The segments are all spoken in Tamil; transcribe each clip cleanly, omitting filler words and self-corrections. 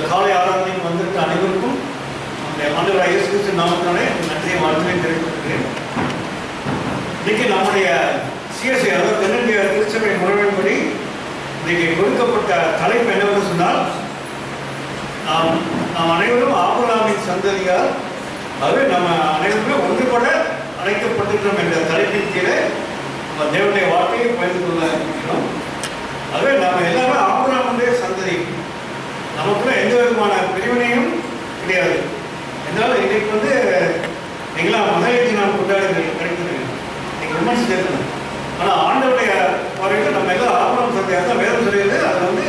காலை ஆராதனைக்கு வந்திருக்க அனைவருக்கும் ஆண்டவராகிய இயேசு கிறிஸ்து நாமத்தினாலே நன்றியை வாழ்த்துக்களை தெரிவித்துக்கிறேன். இன்னைக்கு நம்முடைய சிஎஸ்ஐ அதாவது தென்னிந்திய திருச்சபை முறைமைப்படி இன்னைக்கு கொடுக்கப்பட்ட தலைப்பு என்னவென்று சொன்னால், நாம் அனைவரும் ஆபிரகாமின் சந்ததியார், அது நம்ம அனைவருமே ஒன்றுபட அழைக்கப்பட்டிருக்கிறோம் என்ற தலைப்பின் கீழே தேவனுடைய வார்த்தையை பகிர்ந்து கொள்ள இருக்கிறோம். அதுவே நாம் எல்லாமே ஆபிரகாமுடைய சந்ததி, நமக்குள்ள எந்த விதமான பிரிவினையும் கிடையாது. என்றால் இன்னைக்கு நீங்களாம் மகளிர் தினம் கொண்டாடுங்கள் கிடைக்கிறது, நீங்கள் விமர்சனம் சேர்க்கணும். ஆனால் ஆண்டவருடைய வரைக்கும் நம்ம எல்லாம் ஆபரணம் சந்தையாக தான் வேதம் சொல்லிடுது. அது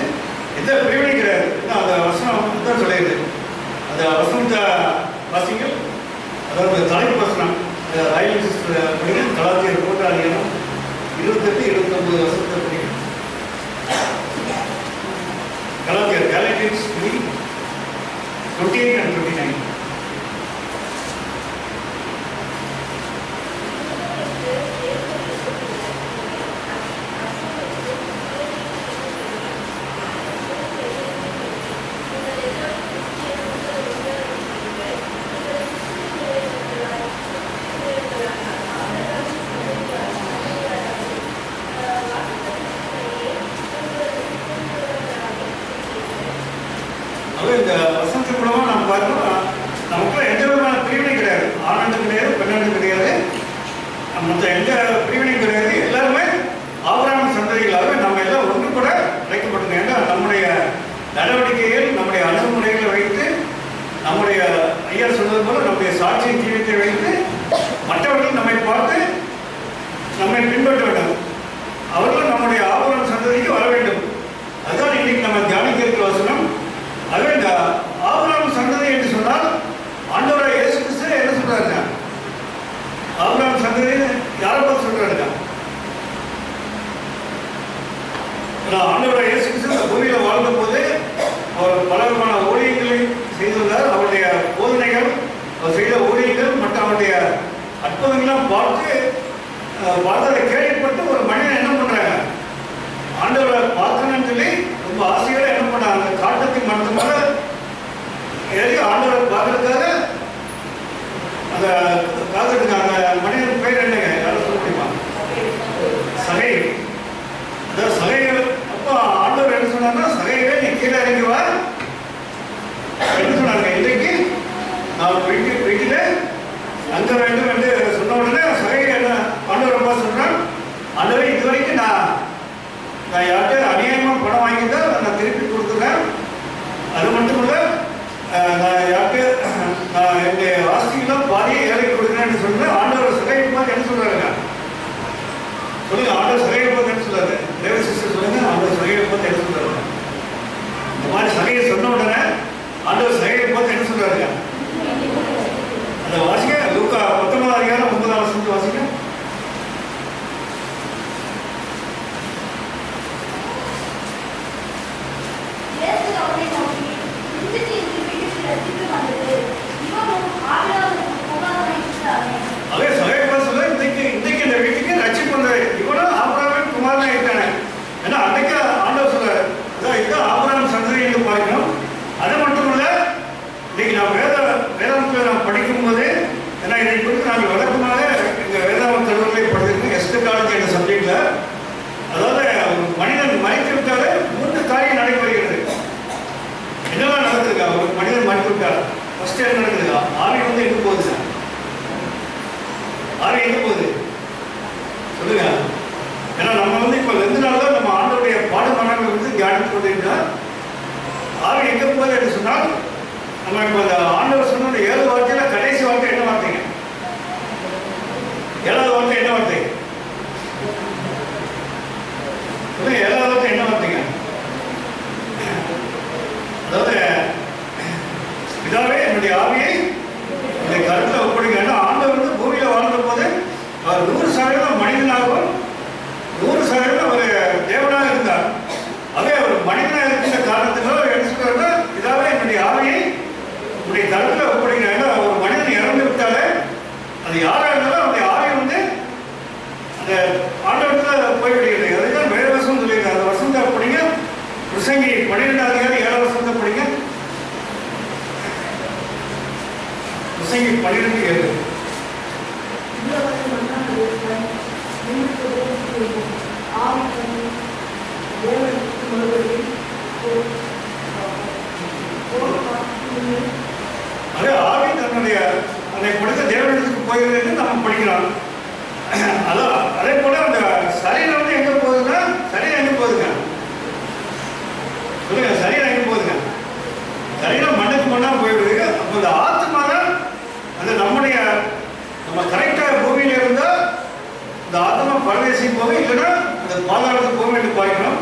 எந்த பிரிவினை கிடையாது. அந்த வசனம் தான் சொல்லிடுது. அந்த வசனத்தை வாசிங்கள். அதாவது தலைப்பு வசனம் ரயில் சிஸ்டர் படிக்கும் கலாச்சார கூட்டாளிகளும் 28-29 வருஷத்தை படிக்கும். கலாச்சார கேலக்டிக்ஸ் 28 and 29. இந்த வசனத்தின் மூலமா நம்ம பார்க்கணும், நமக்குள்ள எந்த விதமான பிரிவினை கிடையாது. ஆணாண்டு கிடையாது, பெண்ணாண்டு கிடையாது, மற்ற எந்த பிரிவினையும் கிடையாது. எல்லாருமே ஆபிரகாம் சந்ததிகளாக நம்ம எல்லாம் ஒன்றுபட அழைக்கப்பட்டிருக்கோம். ஏன்னா நம்முடைய நடவடிக்கைகள், நம்முடைய அணுகுமுறைகளை வைத்து, நம்முடைய ஐயா சொல்வது போல நம்முடைய சாட்சியின் ஜீவித்தை வைத்து மற்றவர்கள் நம்மை பார்த்து நம்மை பின்பற்ற வேண்டும். அவர்களும் நம்முடைய ஆபிரகாம் சந்ததிக்கு வர வேண்டும். அதுதான் இன்னைக்கு நம்ம தியானிக்க இருக்கிற வசனம். அதுவே இந்த ஆபிரகாம் சந்ததி என்று சொன்னால் ஆண்டவராகிய இயேசு கிறிஸ்து என்ன சொல்றாருங்க? ஆபிரகாம் சந்ததி யாரை பார்த்து சொல்றாருங்க? ஆண்டவராகிய இயேசு கிறிஸ்து பூமியில வாழ்ந்த போது அவர் பல விதமான ஊழியங்களை செய்துள்ளார். அவருடைய போதனைகள், அவர் செய்த ஊழியங்கள் மற்றும் அவருடைய அற்புதங்கள்லாம் பார்த்ததை கேள்விப்பட்டு ஒரு மனிதன் என்ன பண்றாங்க? ஆண்டவரை பார்க்கணும்னு சொல்லி ரொம்ப ஆசையோட என்ன பண்ணாங்க? அந்த காட்டத்தின் மரத்துமாக ஏறி ஆண்டவரை பார்க்கறதுக்காக அந்த காத்துக்கு அந்த மனிதன் பேர் என்னங்க? யாரும் சொல்ல முடியுமா? சகை. அந்த சகைகள். அப்போ ஆண்டவர் என்ன சொன்னார்னா, சகைகளே நீ கீழே இறங்கி வா. என்ன சொன்னாங்க? இன்றைக்கு நான் வீட்டில அங்க வேண்டும் என்று சொன்ன உடனே சகைகள் என்ன ஆண்டவர் பார்த்து சொல்றான், ஆண்டவரை இதுவரைக்கும் நான் யார்கிட்ட அநியாயமாக பணம் வாங்கிதான் நான் திருப்பி கொடுத்துருக்கேன். அது மட்டும் இல்லை, நான் யார்கிட்ட நான் என்னுடைய ஆஸ்தியெல்லாம் பாதியை ஏழைக்கு கொடுக்குறேன்னு சொல்றேன். ஆண்டவர் சகையை பார்த்து என்ன சொல்றாருங்க? சொல்லுங்க, ஆண்டவர் சகையை பார்த்து என்ன சொல்றாரு? தேவ சிஸ்டர் சொல்லுங்க, ஆண்டவர் சகையை பார்த்து என்ன சொல்றாரு? இந்த மாதிரி சகையை சொன்ன உடனே ஆண்டவர் சகையை பார்த்து என்ன சொல்றாருங்க? அந்த வாசிக்க லூக்கா 19:9 வாசிக்க. அதே சகைப்பா சொல்ல, இன்னைக்கு இந்த வீட்டுக்கு ரட்சிப்பு வந்தாரு, இவனும் ஆபிரகாமின் குமாரனா இருக்கானே. ஏன்னா அன்னைக்கு ஆண்டவர் சொல்றாரு, இதுதான் ஆபிரகாம் சந்ததி என்று பார்க்கணும். அது மட்டும் இல்ல, இன்னைக்கு நான் வேதாந்தத்தில் நான் படிக்கும் போது, ஏன்னா இதை குறித்து நாங்கள் வழக்கமாக எங்க வேதாந்த கல்லூரியில் படிச்சிருக்கோம், எஸ்ட் காலேஜ் என்ற சப்ஜெக்ட்ல. அதாவது மனிதன் மறைத்து விட்டாலே 3 காரியம் நடைபெறுகிறது. என்னெல்லாம் நடக்குதுக்கா? ஒரு மனிதன் மறைத்து விட்டார், ஃபர்ஸ்ட் என்ன நடக்குதுக்கா? ஆவி எங்க போகுது? ஆவி எங்க போகுது சொல்லுங்க. ஏன்னா நம்ம இப்போ 2 நாள் தான் நம்ம ஆண்டோடைய பாடுமானங்கள் தியானித்து கொண்டிருக்கிறோம். ஆவி எங்க போகுது என்று சொன்னால், நம்ம இப்போ அந்த ஆண்டவர் சொன்ன 7 வார்த்தையில கடைசி வார்த்தை என்ன வார்த்தைங்க? 7வது வார்த்தை என்ன வார்த்தை சொல்லுங்க? 7வது வார்த்தை என்ன வார்த்தைங்க? அதாவது பிதாவே என்னுடைய ஆவியை என்னுடைய கருத்துல ஒப்படைக்க. ஆண்டவர் பூமியில வாழ்ந்த போது அவர் 100% மனிதனாகவும் 100% அவர் தேவனாக இருந்தார். அதே அவர் மனிதனாக இருக்கின்ற காரணத்தினால என்ன சொல்றாருன்னா, பிதாவே என்னுடைய ஆவியை உடைய கருத்துல ஒப்படைக்க. ஒரு மனிதன் இறந்து விட்டாலே அது யாராக இருந்தாலும் அவருடைய ஆவி அந்த ஆண்டவரத்துல போய்விடுகிறது. அதுதான் வேத வசனம் சொல்லியிருக்காரு. அந்த வசனத்தை படிங்க, பிரசங்கி 12 அதிகாரம் 7 வசனத்தை படிங்க. பிரசங்கி 12:7. அதே ஆவி தன்னுடைய அதை கொடுத்த தேவனிடத்துக்கு போகிறது நம்ம படிக்கிறோம். அதான் அதே போல அந்த சரீரம் வந்து எங்க போகுதுன்னா, சரீரம் எங்க போகுதுங்க சொல்லுங்க, சரீரம் எங்க போகுதுங்க? சரீரம் மண்ணுக்கு மண்ணா போயிடுது. அப்போ இந்த ஆத்மா தான் அது நம்முடைய நம்ம கரெக்டா பூமியில இருந்தா இந்த ஆத்மா பரதேசிக்கு போக, இல்லைன்னா அந்த பாதாளத்துக்கு போக என்று பார்க்கணும்.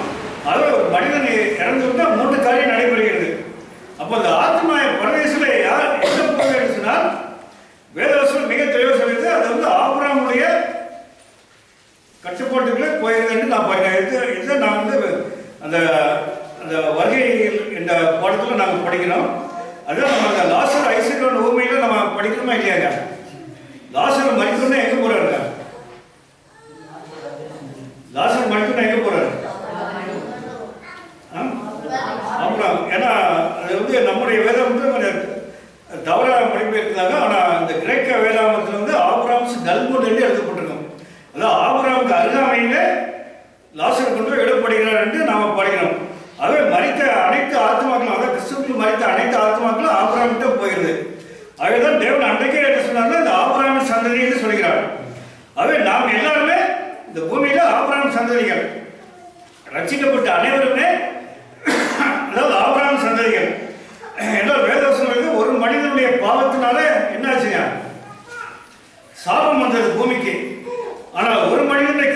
அது மனிதன் இறந்துவிட்டா 3 காரியம் நடைபெறுகிறது. அப்போ அந்த ஆத்மா பரதேசில யார் எங்க போக என்று சொன்னால் வேதவசனம் மிக தெளிவாக சொல்லிட்டு அது வந்து ஆபிரகாமுடைய கட்டுப்பாட்டுக்குள்ளே போயிருதுன்னு நான் பார்க்கிறேன். இதை நான் வந்து அந்த அந்த வருகை என்ற பாடத்தில் நாங்கள் படிக்கிறோம். அதுதான் நம்ம அந்த லாசர் ஐஸ்வர்யோட ஊமையில நம்ம படிக்கிறோமா இல்லையாங்க? லாசர் மரிக்கணும்னா எங்க போறாருங்க? லாசர் மரிக்கணும்னா எங்க போறாரு? ஆபிரகாம். ஏன்னா அது வந்து நம்முடைய வேதம் வந்து கொஞ்சம் தவறாக மொழிபெயர்க்கிறாங்க. ஆனால் இந்த கிரேக்க வேதாமத்தில் வந்து ஆபிரகாம்ஸ் கல்முட் என்று எழுதப்பட்டிருக்கும். அதாவது ஆபிரகாமுக்கு அருகாமையிலே லாசர் கொண்டு போய் விடப்படுகிறார் என்று நாம் படிக்கிறோம். அவை மரித்த அனைத்து ஆத்மாக்களும், அதாவது கிறிஸ்துவுக்கு மரித்த அனைத்து ஆத்மாக்களும் ஆபிரகாமிட்ட போயிருது. அவைதான் தேவன் அன்றைக்கே என்ன சொன்னார்கள், இந்த ஆபிரகாமின் சந்ததி என்று சொல்கிறார். அவை நாம் எல்லாருமே இந்த பூமியில ஆபிரகாம் சந்ததிகள், ரட்சிக்கப்பட்ட அனைவருமே அதாவது ஆபிரகாம் சந்ததிகள். என்றால் வேதவசனம் ஒரு மனிதனுடைய பாவத்தினால என்ன ஆச்சுங்க? சாபம் வந்தது பூமிக்கு. ஆனால் ஒரு மனிதனுடைய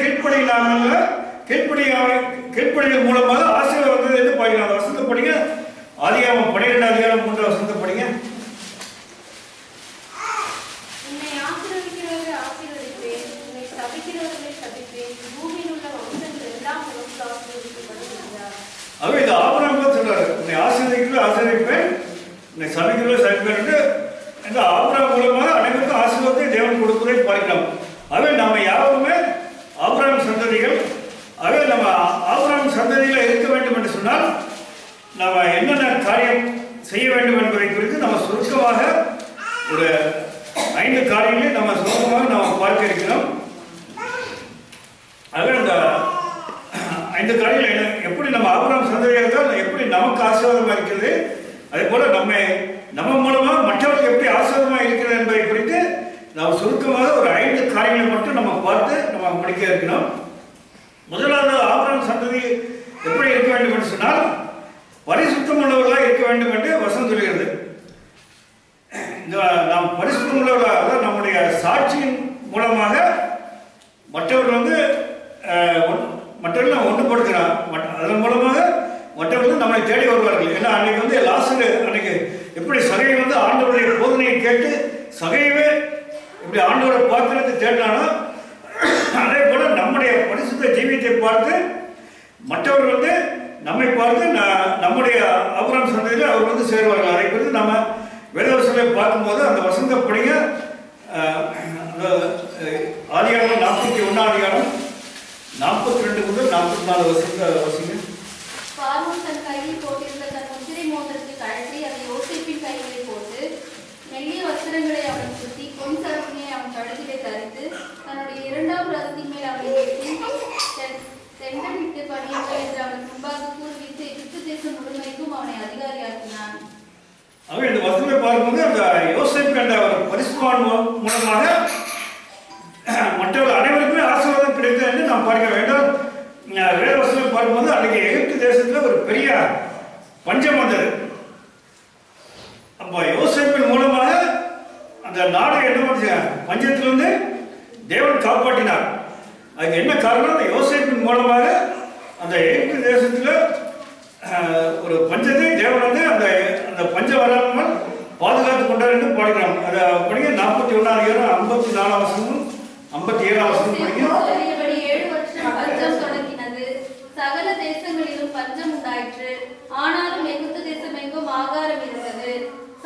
கீழ்ப்படிகள் மூலமாக ஆசீர்வாதம் வந்தது என்று படிங்க. வசனத்தை படிங்க. ஆதியாகமம் 12:3 வசனத்தை படிங்க. அவை இந்த ஆபிரகாம் தான் சொல்றாரு, உன்னை ஆசீர்வதிப்பேன், உன்னை சபிக்கிறவர்கள் என்று. இந்த ஆபிரகாம் மூலமாக அனைவருக்கும் ஆசீர்வாதத்தை தேவன் கொடுப்பதை பார்க்கலாம். அவை நம்ம யாருமே ஆபிரகாம் சந்ததிகள். அவை நம்ம ஆபிரகாம் சந்ததியில் இருக்க வேண்டும் என்று சொன்னால் நம்ம என்னென்ன காரியம் செய்ய வேண்டும் என்பதை குறித்து நம்ம சுருக்கமாக ஒரு 5 காரியங்களை நம்ம சுருக்கமாக நாம் பார்க்க இருக்கிறோம். ஆக இந்த 5 காரியங்கள் எப்படி நம்ம ஆபிரகாம் சந்ததியாக இருந்தால் எப்படி நமக்கு ஆசீர்வாதமாக இருக்கிறது, அதே போல நம்ம மூலமாக மற்றவர்களுக்கு எப்படி ஆசீர்வாதமாக இருக்கிறது என்பதை குறித்து நாம் சுருக்கமாக ஒரு 5 காரியங்களை மட்டும் நம்ம பார்த்து நம்ம முடிக்க இருக்கிறோம். முதலாவது ஆபிரகாம் சந்ததி எப்படி இருக்க வேண்டும் என்று சொன்னால் பரிசுத்தம் உள்ளவர்களாக இருக்க வேண்டும் என்று வசனம் சொல்கிறது. நாம் பரிசுத்தம் உள்ளவர்களாக, அதாவது நம்முடைய சாட்சியின் மூலமாக மற்றவர்கள் வந்து மற்றவர்கள் நம்ம ஒன்றுபடுத்தினார். அதன் மூலமாக மற்றவர்கள் நம்மளை தேடி வருவார்கள். ஏன்னா அன்னைக்கு வந்து லாசரு அன்னைக்கு எப்படி சகை வந்து ஆண்டவருடைய போதனையை கேட்டு சகையவே இப்படி ஆண்டவரை பார்க்கறது தேடினானோ, அதே போல நம்முடைய பரிசுத்த ஜீவியத்தை பார்த்து மற்றவர்கள் வந்து நம்மை பார்த்து நம்முடைய ஆபிரகாம் சந்ததியில் அவர் வந்து சேருவார்கள். அதை குறித்து நம்ம வேதவசனத்தை பார்க்கும்போது அந்த வசனத்தை படிங்க. ஆதியாகமம் 41 அதிகாரம் 42 முதல் 44 வசனத்தை வசிங்க. பார்வோன் தன் கையில் போட்டிருந்த தன் முத்திரை மோதிரத்தை கழற்றி அதை யோசேப்பின் கைகளில் போட்டு மெல்லிய வஸ்திரங்களை அவன் சுற்றி பொன் சரப்பினை அவன் கழுத்திலே தரித்து தன்னுடைய 2ஆம் ரதத்தின் மேல் அவனை ஏற்றி தெண்டமிட்டு பணியுங்கள் என்று அவனுக்கு முன்பாக கூறுவித்து எகிப்து தேசம் முழுமைக்கும் அவனை அதிகாரியாக்கினான். அவன் இந்த வசனத்தை பார்க்கும்போது அந்த யோசேப்பு என்ற ஒரு பரிசுத்தவான் மூலமாக மற்றவர்கள் அனைவருக்குமே ஆசீர்வாதம் கிடைத்தது என்று நாம் பார்க்க வேண்டும். வேற வசனத்தை பார்க்கும்போது அன்றைக்கு எகிப்து தேசத்தில் ஒரு பெரிய பஞ்சம் வந்தது. அப்போ யோசேப்பின் மூலமாக அந்த நாடு என்ன பண்ணுச்சு, பஞ்சத்திலிருந்து தேவன் காப்பாற்றினார். அதுக்கு என்ன காரணம்? அந்த யோசேப்பின் மூலமாக அந்த எகிப்து தேசத்தில் ஒரு பஞ்சத்தை தேவன் வந்து அந்த அந்த பஞ்சம் வராமல் பாதுகாத்து கொண்டார் என்று பாடுகிறோம். அதை படிங்க. 41 அதிகாரம் 54 வசனமும் 57 வசனம் படிங்க. 7 வருஷம் பஞ்சம் தொடங்கினது, சகல தேசங்களிலும் பஞ்சம் உண்டாயிற்று. ஆனாலும் எகிப்து தேசம் எங்கும் ஆகாரம் இருந்தது.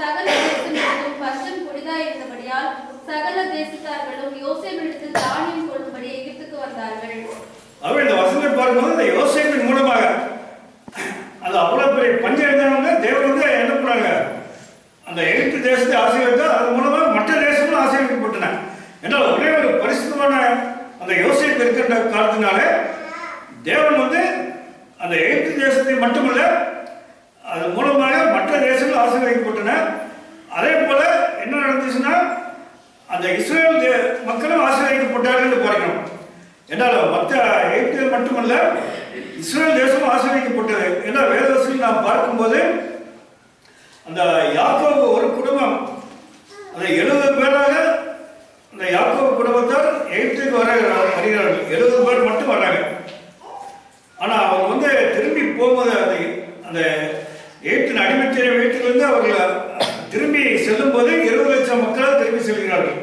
சகல தேசங்களிலும் பஞ்சம் கொடிதாயிருந்தபடியால் சகல தேசத்தார்களும் யோசேப்பிடத்தில் தானியம் கொள்ளும்படி எகிப்துக்கு வந்தார்கள். அவர் இந்த வசனத்தை பார்க்கும்போது இந்த யோசேப்பின் மூலமாக அது அவ்வளவு பெரிய பஞ்சம் இருந்தவங்க தேவன் வந்து என்ன பண்ணாங்க, அந்த எகிப்து தேசத்தை ஆசீர்வதித்தார். அது மூலமாக ஆசீர்வதிக்கப்பட்டன. என்றால் ஒரே ஒரு பரிசுத்தமான அந்த யோசேப்பு இருக்கின்ற காலத்தினால தேவன் வந்து அந்த எகிப்து தேசத்தை மட்டுமல்ல அது மூலமாக மற்ற தேசங்கள் ஆசீர்வதிக்கப்பட்டன. அதே போல என்ன நடந்துச்சுன்னா அந்த இஸ்ரேல் மக்களும் ஆசீர்வதிக்கப்பட்டார்கள் என்று பார்க்கிறோம். என்றால் மற்ற எகிப்து மட்டுமல்ல இஸ்ரேல் தேசம் ஆசீர்வதிக்கப்பட்டது. ஏன்னா வேதவசத்தில் நாம் பார்க்கும்போது அந்த யாக்கோபு ஒரு குடும்பம் அந்த 70 பேராக அந்த யாக்கோபு குடும்பத்தார் எகிப்துக்கு வருகிறார்கள். 70 பேர் மட்டும் வர்றாங்க. ஆனால் அவங்க வந்து திரும்பி போகும்போது அந்த எகிப்தின் அடிமைத்திய வீட்டிலிருந்து அவர்கள் திரும்பி செல்லும் போது 20 லட்சம் மக்களால் திரும்பி செல்கிறார்கள்.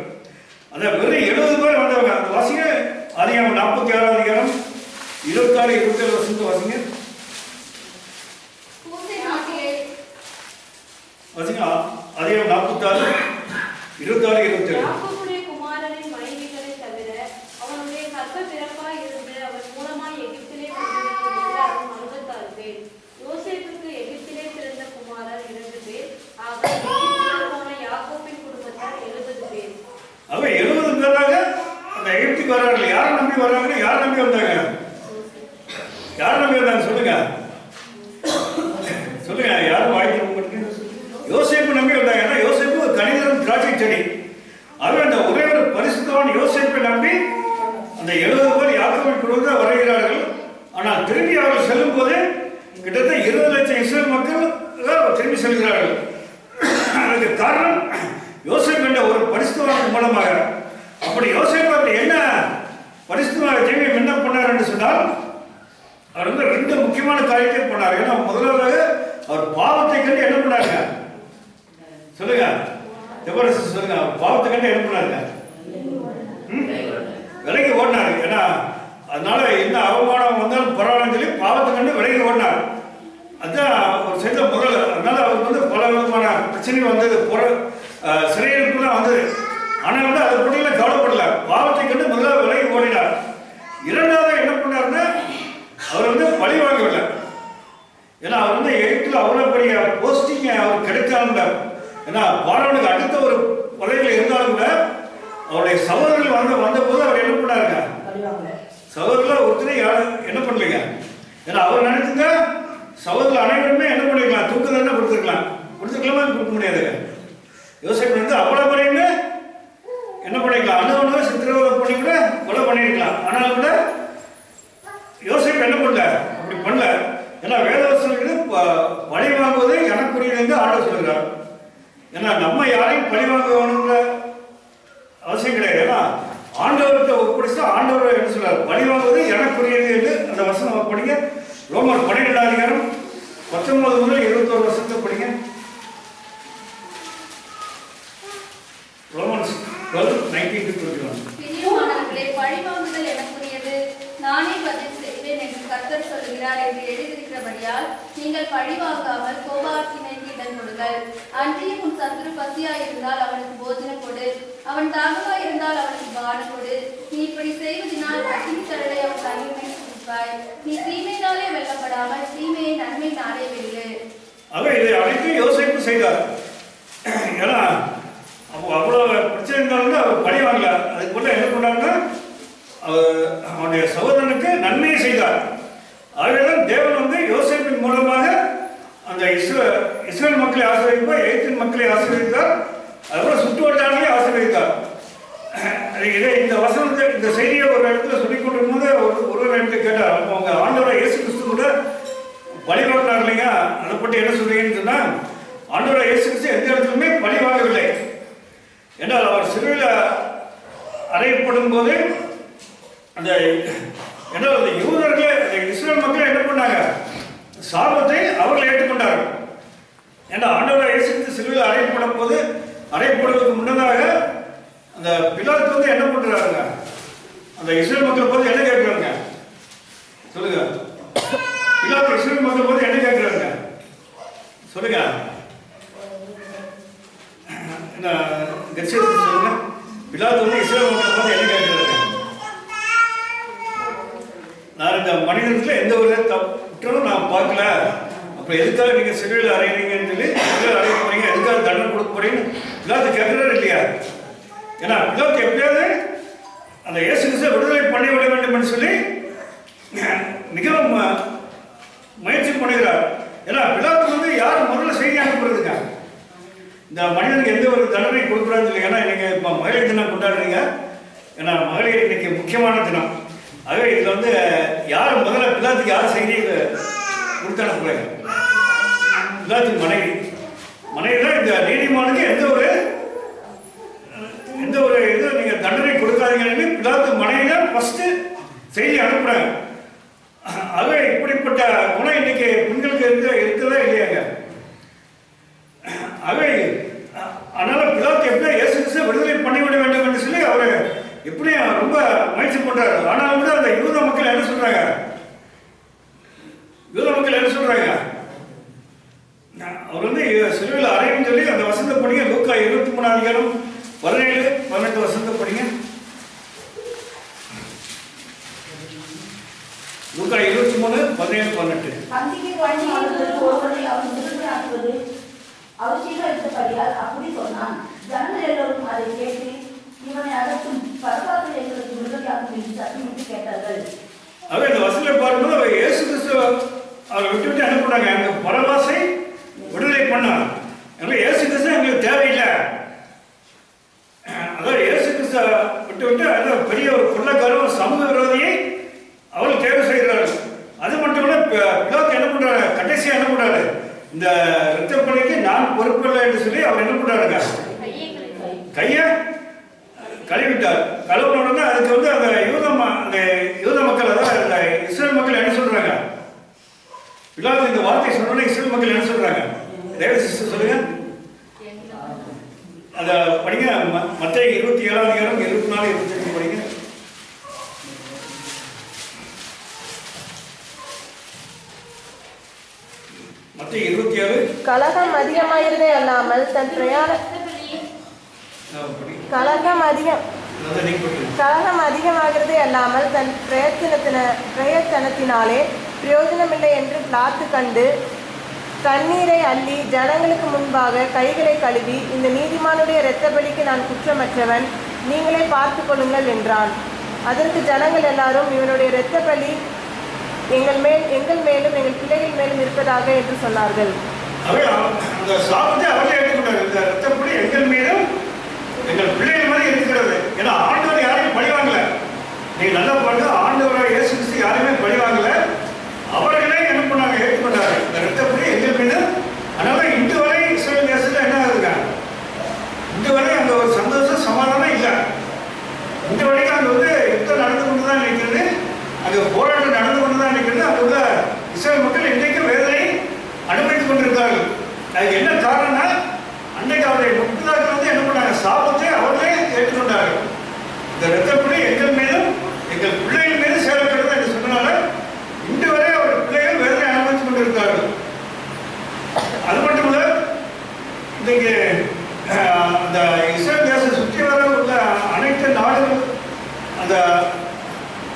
அந்த வெறும் 70 பேர் வந்தவங்க. அந்த வாசிங்க அதிகாரம் 46 அதிகாரம் 26 27 வருஷத்து வாசிங்க. வாசிங்க அதிகாரம் 46 26 27. யாக்கோபுடைய குமாரரின் மனைவிகளை தவிர அவனுடைய கற்ப பிறப்பாய் இருந்து அவர் மூலமாய் எகிப்திலே எல்லாரும் 66 பேர். யோசேப்புக்கு எகிப்திலே பிறந்த குமாரர் 2 பேர். ஆக எகிப்தில் போன யாக்கோபின் குடும்பத்தார் 70 பேர். அவ 70 பேராக அந்த எகிப்துக்கு வர்றாங்க. யாரை நம்பி வர்றாங்க? யாரை நம்பி வந்தாங்க? யாரை நம்பி வந்தாங்க? சொல்லுங்க சொல்லுங்க. யாரும் வாய்ப்பு உங்களுக்கு யோசேப்பு நம்பி வந்தாங்க. ஏன்னா யோசேப்பு ஒரு கணிதம் திராட்சை செடி. ஆகவே அந்த ஒரே ஒரு பரிசுத்தவான் யோசேப்பை நம்பி அந்த 70 பேர் யாக்கோபின் குடும்பத்தை வருகிறார்கள். ஆனால் திரும்பி அவர்கள் செல்லும் போது கிட்டத்தட்ட 20 லட்சம் இஸ்ரேல் மக்கள் திரும்பி செல்கிறார்கள். அதுக்கு காரணம் யோசேப்பு என்ற ஒரு பரிசுத்தவான் மூலமாக. அப்படி யோசேப்பு அப்படி என்ன பரிசுத்தவான் ஜீவியம் என்ன பண்ணார் என்று சொன்னால் அவர் வந்து 2 முக்கியமான காரியத்தை பண்ணார். ஏன்னா முதலாவது அவர் பாவத்தை கண்டு என்ன பண்ணாங்க? சொல்லுங்க சொல்லுங்க. பாவத்தை கண்டு என்ன பண்ணாருங்க? விலகி ஓடினாரு. ஏன்னா அதனால என்ன அவமானம் வந்தாலும் பரவாயில்ல சொல்லி பாவத்தை கண்டு விலகி ஓடினார். அதுதான் ஒரு செய்த முதல். அதனால அவருக்கு வந்து பல விதமான பிரச்சனை வந்தது, சிறையிருப்புலாம் வந்தது. ஆனால் வந்து அதை பற்றியில கவலைப்படல. பாவத்தை கண்டு முதல்ல விலகி ஓடினார். இரண்டாவது என்ன பண்ணாருன்னா அவர் வந்து பழி வாங்கவில்லை. ஏன்னா அவர் வந்து எகிப்தில் அவ்வளோ பெரிய போஸ்டிங் அவர் கிடைத்தாலும், ஏன்னா பார்வோனுக்கு அடுத்த ஒரு பதவியில் இருந்தாலும் கூட அவருடைய சகோதரர்கள் வந்த போது அவர் என்ன பண்ணாருங்க? சகோதரர்கள் ஒருத்தரை என்ன பண்ணலைங்க. ஏன்னா அவர் நினைச்சுங்க சகோதரர்கள் அனைவருமே என்ன பண்ணிருக்கலாம்? தூக்கு தண்டனை கொடுத்துருக்கலாமா? கொடுக்க முடியாது. யோசேப்பு வந்து அவ்வளோ பெரிய என்ன பண்ணிக்கலாம்? அணுவனும் சித்திரவதை பண்ணி கூட கொலை பண்ணிருக்கலாம். ஆனால் கூட யோசேப்பு என்ன பண்ணல? அப்படி பண்ணல. ஏன்னா வேதவசனம் பழி வாங்குவது எனக்குரியது என்று ஆண்டவர் சொல்கிறார். ஏன்னா நம்ம யாரையும் பழி வாங்கணுங்கிற அவசியம் கிடையாது. ஏன்னா ஆண்டவர்கிட்ட ஒப்படைச்சா ஆண்டவர் என்ன சொல்றாரு? பழி வாங்குவது எனக்குரியது என்று அந்த வசனம் படிங்க. ரோமர் 12 அதிகாரம் 19 முதல் 21 வருஷத்தை படிங்க. ரோமன்ஸ் 12:19-21. பிரியமானவர்களே, பழிவாங்குதல் எனக்குரியது, நானே பதில் செய்வேன் என்று கர்த்தர் சொல்கிறார் என்று எழுதியிருக்கிறபடியால் நீங்கள் பழிவாங்காமல் கோபாக்கினைக்கு இடம் கொடுங்கள். அன்றியும் உன் சத்துரு பசியாயிருந்தால் அவனுக்கு போஜனம் கொடு, அவன் தாகமாயிருந்தால் அவனுக்கு பானம் கொடு. நீ இப்படி செய்வதனால் அக்கினி கடலை அவன் தண்ணீரை குடிப்பாய். நீ தீமையினாலே வெல்லப்படாமல் தீமையை நன்மையினாலே வெல்லு. இதை அனைத்தும் யோசிப்பு செய்தார். ஏன்னா அவ்வளோ பிரச்சனை இருந்தாலும் அவர் பழி வாங்கல. அதுக்கு போல என்ன பண்ணாருன்னா அவனுடைய சகோதரனுக்கு நன்மையை செய்தார். ஆகவேதான் தேவன் வந்து யோசேப்பின் மூலமாக அந்த இஸ்ரேல் மக்களை ஆசீர்வதிப்பார், எகிப்தின் மக்களை ஆசீர்வதித்தார், அதுபோல சுற்று வட்டாரங்களை ஆசீர்வதித்தார். இந்த வசனத்தை இந்த செய்தியை ஒரு இடத்துல சொல்லிக் கொண்டிருக்கும் போது ஒருவர் இடத்துல கேட்டார், அவங்க ஆண்டவரை இயேசு கிறிஸ்து கூட பழி வாங்கினார் இல்லைங்க, அதை பற்றி என்ன சொல்றீங்கன்னு சொன்னா, ஆண்டவரை இயேசு கிறிஸ்து எந்த இடத்துலையுமே பழி வாங்கவில்லை. என்றால் அவர் சிலுவையில் அறையப்படும் போது அந்த யூதர்கள் இஸ்ரேல் மக்கள் என்ன பண்ணாங்க? சாபத்தை அவர்கள் ஏற்றுக்கொண்டார்கள். ஏன்னா ஆண்டவரை இயேசு கிறிஸ்து சிலுவையில் அறையப்படும் போது அறையப்படுவதற்கு முன்னதாக அந்த பிலாத்து வந்து என்ன பண்றாங்க? அந்த இஸ்ரேல் மக்கள் போது என்ன கேட்கிறாங்க? சொல்லுங்க. பிலாத்து இஸ்ரேல் மக்கள் போது என்ன கேட்கிறாங்க? சொல்லுங்க. சொல்லுங்க. பிலாத்து வந்து இஸ்ரேல் மக்கள் போது என்ன கேட்கிறாங்க? நான் இந்த மனிதத்துல எந்த ஒரு குற்றமும் நான் பார்க்கல, அப்புறம் எதுக்காக நீங்க சிலுவையில் அறையிறீங்கன்னு சொல்லி சிலுவையில் அறைய போறீங்க, எதுக்காக தண்டனை கொடுக்க போறீங்கன்னு பிலாத்து கேட்கிறாரு இல்லையா? ஏன்னா பிலாத்து எப்படியாவது அந்த இயேசு கிறிஸ்துவை விடுதலை பண்ணிவிட வேண்டும் என்று சொல்லி மிகவும் முயற்சி பண்ணுகிறார். ஏன்னா பிலாத்து வந்து யார் முதல்ல செய்தி அனுப்புறதுங்க, இந்த மனிதனுக்கு எந்த ஒரு தண்டனை கொடுக்குறான்னு சொல்லி. ஏன்னா இன்னைக்கு இப்போ மகளிர் தினம் கொண்டாடுறீங்க. ஏன்னா மகளிர் இன்னைக்கு முக்கியமான தினம். ஆகவே இதில் வந்து யார் முதல்ல பிலாத்துக்கு யார் செய்தி கொடுத்து அனுப்புறாங்க? பிலாத்து மனைவி தான் இந்த நீதிமானுக்கு எந்த ஒரு இது நீங்க தண்டனை கொடுக்காதீங்கன்னு பிலாத்து மனைவி தான் ஃபர்ஸ்ட் செய்தி அனுப்புறாங்க. ஆகவே இப்படிப்பட்ட குணம் இன்னைக்கு பெண்களுக்கு இருக்கிறதா இல்லையாங்க? ஆகவே அதனால பிலாத்து எப்படியா இயேசு கிறிஸ்துவை விடுதலை பண்ணிவிட வேண்டும் என்று சொல்லி அவரு எப்படியும் ரொம்ப முயற்சி பண்றாரு. ஆனாலும் கூட அந்த யூத மக்கள் என்ன சொல்றாங்க? அவர் வந்து சிலுவையில் அறையும் சொல்லி அந்த வசந்த படிங்க. லூக்கா 23 அதிகாரம் 17-18 வசந்த படிங்க. லூக்கா 23:17-18. அப்படி சொன்னான். ஜனங்கள் எல்லோரும் அதை கேட்டு இவனை அகற்றும் பரவாயில்லை எங்களுக்கு விடுதலையாகும் என்று சத்தமிட்டு கேட்டார்கள். அவை இந்த வசனத்தை பார்க்கும்போது அவர் இயேசு கிறிஸ்துவ அவரை விட்டு அனுப்புறாங்க. அந்த பரபாசை விடுதலை பண்ணார். இயேசு கிறிஸ்து எங்களுக்கு தேவையில்லை. அதாவது இயேசு கிறிஸ்துவ விட்டு அதாவது பெரிய ஒரு கொள்ளக்காரர் சமூக விரோதியை அவர்கள் தேர்வு செய்கிறார்கள். அது மட்டும் இல்ல பிலாத்து என்ன பண்றாரு? கடைசியா என்ன பண்றாரு? இந்த இரத்த பலிக்கு நான் பொறுப்பில்லை என்று சொல்லி அவர் என்ன பண்றாருங்க? கையை கழுவிட்டார். கழுவுன உடனே அதுக்கு வந்து அந்த யூத மக்கள் அதாவது அந்த இஸ்ரேல் மக்கள் என்ன சொல்றாங்க? பிலாத்து இந்த வார்த்தை சொன்ன இஸ்ரேல் மக்கள் என்ன சொல்றாங்க? தேவ சிஸ்டர் சொல்லுங்க. அத படிங்க. மத்தேயு 27 அதிகாரம் 24-25 படிங்க. மத்தேயு 27. கலகம் அதிகமாகிறதே அல்லாமல் தன் கலகம் அதிகமாகிறதே அல்லாமல் தன் பிரயத்தனத்தினாலே பிரயோஜனமில்லை என்று பிலாத்து கண்டு தண்ணீரை அள்ளி ஜனங்களுக்கு முன்பாக கைகளை கழுவி, இந்த நீதிமானுடைய இரத்த பலிக்கு நான் குற்றமற்றவன், நீங்களே பார்த்து கொள்ளுங்கள் என்றான். அதற்கு ஜனங்கள் எல்லாரும், இவனுடைய இரத்த பலி எங்கள் மேலும் எங்கள் பிள்ளைகள் மேலும் இருப்பதாக என்று சொன்னார்கள். எங்கள் மீதும் எங்கள் பிள்ளைகள் மாதிரி இருக்கிறது. ஏன்னா ஆண்டவர் யாரையும் பழி வாங்கல. நீங்க நல்லா பாருங்க, ஆண்டவராக இயேசு கிறிஸ்து யாரையுமே பழி வாங்கல. அவர்களே என்ன பண்ணாங்க? ஏற்றுக்கொண்டாங்க இந்த இரத்தப்படி எங்கள் மீது. அதனால இன்று வரை இஸ்ரேல் தேசத்துல என்ன ஆகுதுங்க? இன்று வரை அங்க ஒரு சந்தோஷம் சமாதானம் இல்லை. இன்று வரைக்கும் அங்க வந்து யுத்தம் நடந்து கொண்டுதான் இருக்கிறது. அங்க போராட்டம் நடந்து கொண்டுதான் இருக்கிறது. அங்க உள்ள இஸ்ரேல் மக்கள் இன்றைக்கு வேதனை அனுபவித்துக் கொண்டிருக்கிறார்கள். அதுக்கு என்ன காரணம்னா, அன்றைக்கு அவருடைய முக்தாக்கள் வந்து என்ன பண்ணாங்க? சாபத்தை அவர்களே ஏற்றுக்கொண்டார்கள். இந்த இரத்தப்படி எங்கள் மீதும் எங்கள் பிள்ளைகள் மீது செயல்படுறது என்று சொன்னனால இன்று வரை அவர் பிள்ளைகள் வேதனை அனுபவித்துக் கொண்டிருக்கிறார்கள். அது மட்டும் இல்ல, இன்றைக்கு அந்த இஸ்ரேல் தேசம் சுற்றி வர உள்ள அனைத்து நாடுகள் அந்த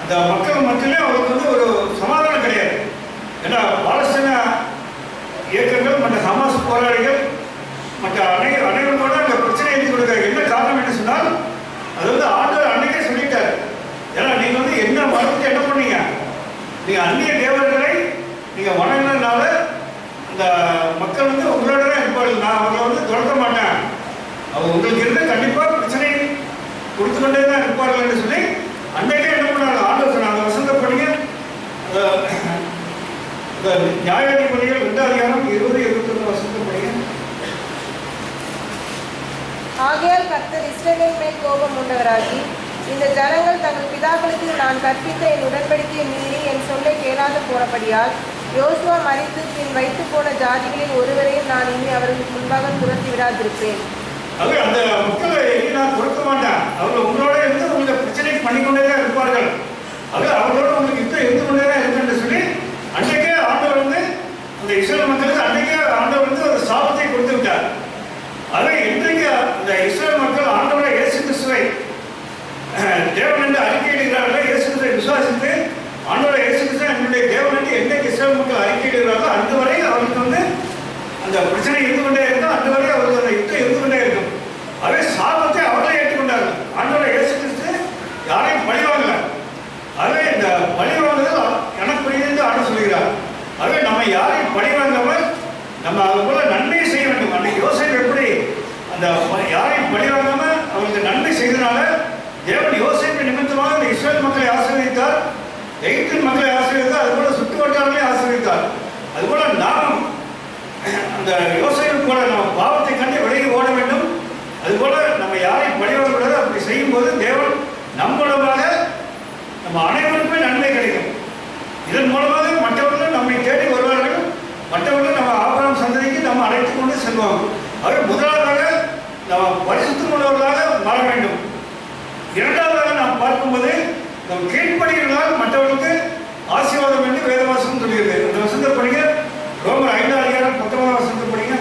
அந்த மக்கள் மத்தியிலே அவருக்கு வந்து ஒரு சமாதானம் கிடையாது. ஏன்னா பாலஸ்தீன இயக்கங்கள் மற்ற ஹமாஸ் போராளிகள் மற்ற அனைவரோட அந்த பிரச்சனை எழுதி கொடுக்க என்ன காரணம் என்று சொன்னால், அது வந்து ஆண்டவர் அன்னைக்கே சொல்லிட்டாரு. ஏன்னா நீங்க வந்து என்ன மரத்துக்கு என்ன பண்ணீங்க? நீங்க அந்நிய தேவர்களை நீங்க வணங்கினால அந்த மக்கள் வந்து உங்களோட தான் இருப்பார்கள். நான் அவங்களை வந்து துரத்த மாட்டேன். அவங்க உங்களுக்கு இருந்து கண்டிப்பா பிரச்சனை கொடுத்து கொண்டே தான் இருப்பார்கள் என்று சொல்லி அன்னைக்கே என்ன பண்ணாங்க? ஆண்டவர் சொன்னாங்க. வசந்த படிங்க. நியாயாதிபதிகள் 2 அதிகாரம் 20-21 வசந்த படிங்க. ஆகையால் கர்த்தர் இஸ்ரவேலின் மேல் கோபம் உண்டவராகி, இந்த ஜனங்கள் தங்கள் பிதாக்களுக்கு நான் கற்பித்த என் உடன்படிக்கையை மீறி என் சொல்லை கேளாது போனபடியால் யோசுவா மரித்து பின் வைத்து போன ஜாதிகளில் ஒருவரையும் நான் இனி அவர்களுக்கு முன்பாக துரத்தி விடாதிருப்பேன். அந்த மக்களை நான் கொடுக்க மாட்டேன். அவர்கள் உங்களோட இருந்து உங்களுக்கு பிரச்சனை பண்ணிக்கொண்டே தான் இருப்பார்கள். அவர்களோட உங்களுக்கு யுத்தம் இருந்து கொண்டே தான் இருக்கு என்று சொல்லி அன்றைக்கே ஆண்டவர் வந்து அந்த இஸ்ரேல் மக்களுக்கு அன்றைக்கே ஆண்டவர் வந்து ஒரு சாபத்தை கொடுத்து விட்டார். அதை இன்றைக்கு அந்த இஸ்ரேல் மக்கள் ஆண்டவரை இயேசு கிறிஸ்துவை தேவன் என்று அறிக்கையிடுகிறார்கள். இயேசு கிறிஸ்துவை விசுவாசித்து ஆண்டவரை இயேசு கிறிஸ்துவை என்னுடைய தேவன் என்று என்னைக்கு இஸ்ரேல் மக்கள் அறிக்கையிடுகிறார்களோ அந்த வரை அவருக்கு வந்து அந்த பிரச்சனை இருந்து கொண்டே இருக்கும். அந்த வரை அவருக்கு அந்த யுத்தம் இருந்து கொண்டே இருக்கும். அதே சாபத்தை அவர்களே ஏற்றுக்கொண்டார்கள். யாரையும் பழி வாங்காமல் நம்ம அது போல நன்மை செய்ய வேண்டும். அன்னைக்கு யோசேப்பு எப்படி அந்த யாரையும் பழி வாங்காம அவருக்கு நன்மை செய்தனால தேவன் யோசேப்பு நிமித்தமாக இந்த இஸ்ரேல் மக்களை ஆசீர்வதித்தார், எகிப்தின் மக்களை ஆசீர்வதித்தார், அதுபோல சுற்று வட்டாரங்களை ஆசீர்வதித்தார். அதுபோல நாம் அந்த யோசேப்பு போல நம்ம பாவத்தை கண்டு விலகி ஓட வேண்டும். அதுபோல நம்ம யாரையும் பழி வாங்கக்கூடாது. அப்படி செய்யும் போது தேவன் நம் மூலமாக நம்ம அனைவருக்குமே நன்மை கிடைக்கும். இதன் மூலமாக மற்றவர்கள் நம்மை தேடி வருவார்கள், மற்றவர்கள் நம்ம ஆபிரகாம் சந்ததிக்கு நம்ம அழைத்துக் கொண்டு செல்வாங்க. அவர் முதலாவதாக நாம் பரிசுத்தம் உள்ளவர்களாக மாற வேண்டும். இரண்டாவதாக நாம் பார்க்கும்போது நம் கீழ்ப்படிகளால் மற்றவர்களுக்கு ஆசீர்வாதம் என்று வேதவாசம் சொல்கிறது. அந்த வசனத்தை படிங்க, ரோமர் 5:19 வசனத்தை படிங்க.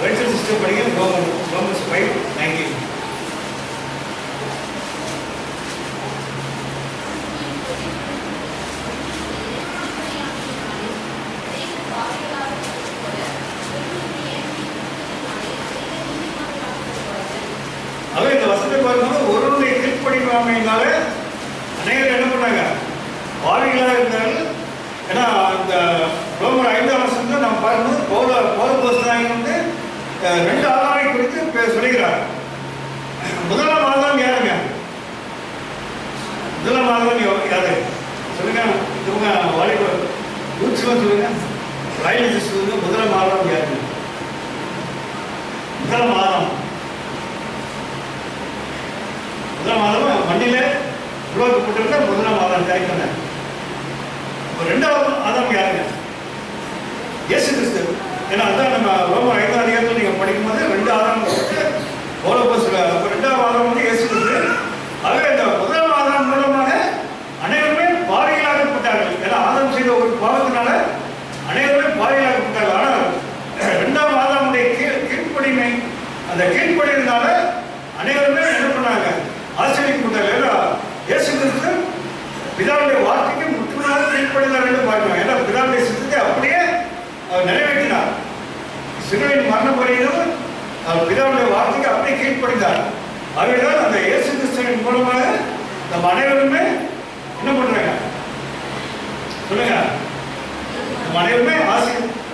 ரைச்சல் சிஸ்டம் படிங்க, ரோமர்ஸ் 5:19. அவை இந்த வசனத்தை பார்க்கும்போது ஒருவருடைய கீழ்ப்படியாமையினால அநேகர் என்ன பண்ணாங்க, பாவிகளாக இருந்தார்கள். ஏன்னா இந்த ரோமர் 5ஆம் வசனத்தை நம்ம பார்க்கும்போது பவுல் வந்து 2 ஆதாரை குறித்து சொல்கிறார். முதலாம் ஆதாரம் யாருங்க? முதலாம் ஆதாரம் யாரு சொல்லுங்க? இவங்க வாலிபர் ரூட்ஸ்லாம் சொல்லுங்க, ராயலிஸ்ட் சொல்லுங்க. முதலாம் ஆதாரம் யாருங்க? முதலாம் ஆதாரம் மண்ணில உருவாக்கப்பட்டிருந்த முதலாம் ஆதாரம் கிடைக்கல. ரெண்டாவது ஆதாரம் யாருங்க? இயேசு கிறிஸ்து. ஏன்னா அதான் நம்ம ரோமர் 5ஆம் அதிகாரத்தில் நீங்க படிக்கும்போது 2 ஆதாரம் ரெண்டாவது ஆதாரம் வந்து இயேசு கிறிஸ்து. ஆகவே இந்த முதலாம் ஆதாரம் மூலமாக அனைவருமே பாவிகளாகப்பட்டார்கள். ஏன்னா ஆதாரம் செய்த ஒரு பாவத்தினால அனைவருமே பாவிகளாகப்பட்டார்கள். ஆனால் 2ஆம் ஆதாரமுடைய கீழ்ப்படிமை, அந்த கீழ்ப்படினால அனைவருமே என்ன பண்ணாங்க, ஆச்சரியப்பட்டார்கள். ஏன்னா இயேசு கிறிஸ்து பிதாவுடைய வார்த்தைக்கு முற்றுமுழுதாக கீழ்ப்படினார் என்று பார்க்கிறோம். ஏன்னா பிதாவுடைய சித்தத்தை அப்படியே அவர் நிறைவேற்றினார். சிலுவையின் மரணம் வரையிலும் அவர் பிதாவுடைய வார்த்தைக்கு அப்படியே கீழ்ப்படிந்தார். ஆகவேதான் அந்த இயேசு கிறிஸ்துவின் மூலமாக நம்ம அனைவருமே என்ன பண்றாங்க சொல்லுங்க, நம்ம அனைவருமே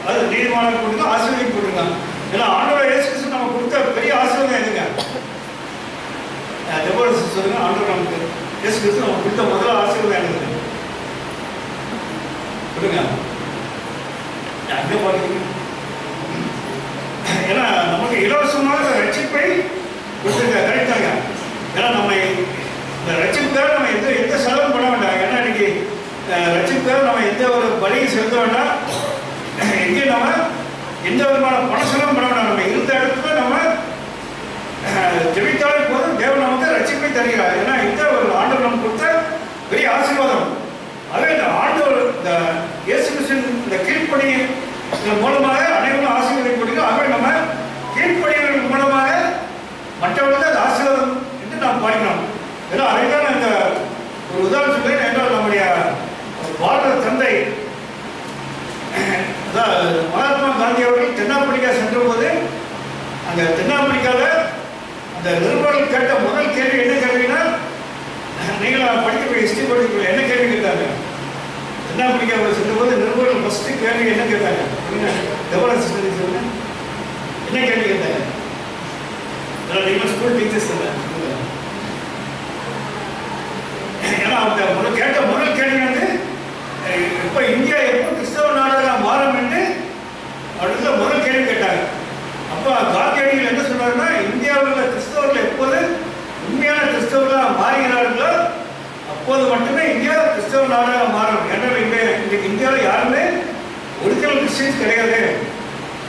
அது நீதிமானம் கொடுத்து ஆசீர்வாதம் கொடுத்துருக்காங்க. ஏன்னா ஆண்டவர் இயேசு கிறிஸ்து நம்ம கொடுத்த பெரிய ஆசீர்வாதம் எதுங்க? சொல்லுங்க, ஆண்டவர் நமக்கு இயேசு கிறிஸ்து நம்ம கொடுத்த முதல் ஆசீர்வாதம் என்னது சொல்லுங்க? அங்கே பாருங்க. ஏன்னா நமக்கு இலவசமாக ரட்சிப்பை கொடுத்துருக்க கரெக்டாங்க. ஏன்னா நம்ம இந்த ரட்சிப்புக்காக நம்ம எந்த செலவும் பண்ண வேண்டாம். ஏன்னா இன்னைக்கு ரட்சிப்புக்காக நம்ம எந்த ஒரு பலியும் செலுத்த வேண்டாம். எங்கேயும் நம்ம எந்த விதமான பண செலவும் பண்ண வேண்டாம். நம்ம இருந்த இடத்துல நம்ம ஜெபித்தாலே போதும், தேவன் நமக்கு ரட்சிப்பை தருகிறார். ஏன்னா இந்த ஒரு ஆண்டவர் நமக்கு கொடுத்த பெரிய ஆசீர்வாதம். அதே இந்த ஆண்டவர் இந்த இயேசு கிறிஸ்துவின் இந்த கீழ்ப்படி மூலமாக அனைவரும் ஆசீர்வதிக்கப்படுகிறோம். ஆகவே நம்ம கீழ்ப்படிகள் மூலமாக மற்றவர்களுக்கு அது ஆசீர்வாதம் என்று நாம் பார்க்கிறோம். ஏன்னா அதைத்தான் இந்த ஒரு உதாரணம் சொல்றேன். என்றால் நம்முடைய பாரத தந்தை மகாத்மா காந்தி அவர்கள் தென்னாப்பிரிக்கா சென்ற போது அங்க தென்னாப்பிரிக்காவில் அந்த நிருபர்கள் கேட்ட முதல் கேள்வி என்ன கேள்வினா, நீங்கள் படிக்கக்கூடிய ஹிஸ்டரி படிக்கக்கூடிய என்ன கேள்வி கேட்டாங்க? தென்னாப்பிரிக்காவில் சென்ற போது நிருபர்கள் ஃபர்ஸ்ட் கேள்வி என்ன கேட்டாங்க? சொல்லுங்க, என்ன கேள்வி கேட்டாங்க? நீங்கள் ஸ்கூல் டீச்சர்ஸ் இல்லை. ஏன்னா அவங்க கேட்ட முதல் கேள்வி வந்து இப்ப இந்தியா எப்போ கிறிஸ்தவ நாடாக மாறும் என்று அடுத்த முதல் கேள்வி கேட்டாங்க. அப்போ காந்தியடிகள் என்ன சொன்னாருன்னா, இந்தியாவில் உள்ள கிறிஸ்தவர்கள் எப்போது உண்மையான கிறிஸ்தவர்களாக மாறுகிறார்களோ அப்போது மட்டுமே இந்தியா கிறிஸ்தவ நாடாக மாறும். ஏன்னால் இன்றைக்கு இந்தியாவில் யாருமே ஒரிஜினல் கிறிஸ்டியன்ஸ் கிடையாது,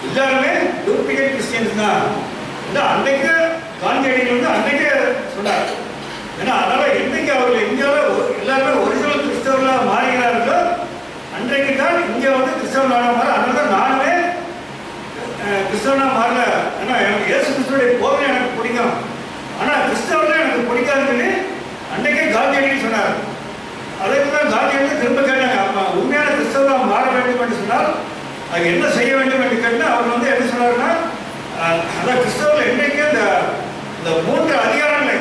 எல்லாருமே டூப்ளிகேட் கிறிஸ்டியன்ஸ் தான். அன்றைக்கு காந்தியடிகள் வந்து அன்றைக்கே சொன்னார். ஏன்னா அதனால இன்னைக்கு அவர்கள் இந்தியாவில் எல்லாருமே ஒரிஜினல் கிறிஸ்தவர்களாக மாறுகிறார்களோ அன்றைக்கு தான் இந்தியா வந்து கிறிஸ்தவ நாடாக மாறும். அதனால தான் நானுமே கிறிஸ்தவனா மாறல. ஏன்னா எனக்கு இயேசு கிறிஸ்துவோடைய போதனை எனக்கு பிடிக்கும், ஆனால் கிறிஸ்தவர்கள் எனக்கு பிடிக்காதுன்னு சொல்லி அன்றைக்கே காந்தியடிகள் சொன்னார். அதற்கு தான் காந்தியடிகள் திரும்ப கேட்டாங்க, அப்போ உண்மையான கிறிஸ்தவராக மாற வேண்டும் என்று சொன்னால் அது என்ன செய்ய வேண்டும் என்று கேட்டால் அவர் வந்து என்ன சொன்னார்னா, அதான் கிறிஸ்தவர்கள் என்றைக்கே இந்த 3 அதிகாரங்களை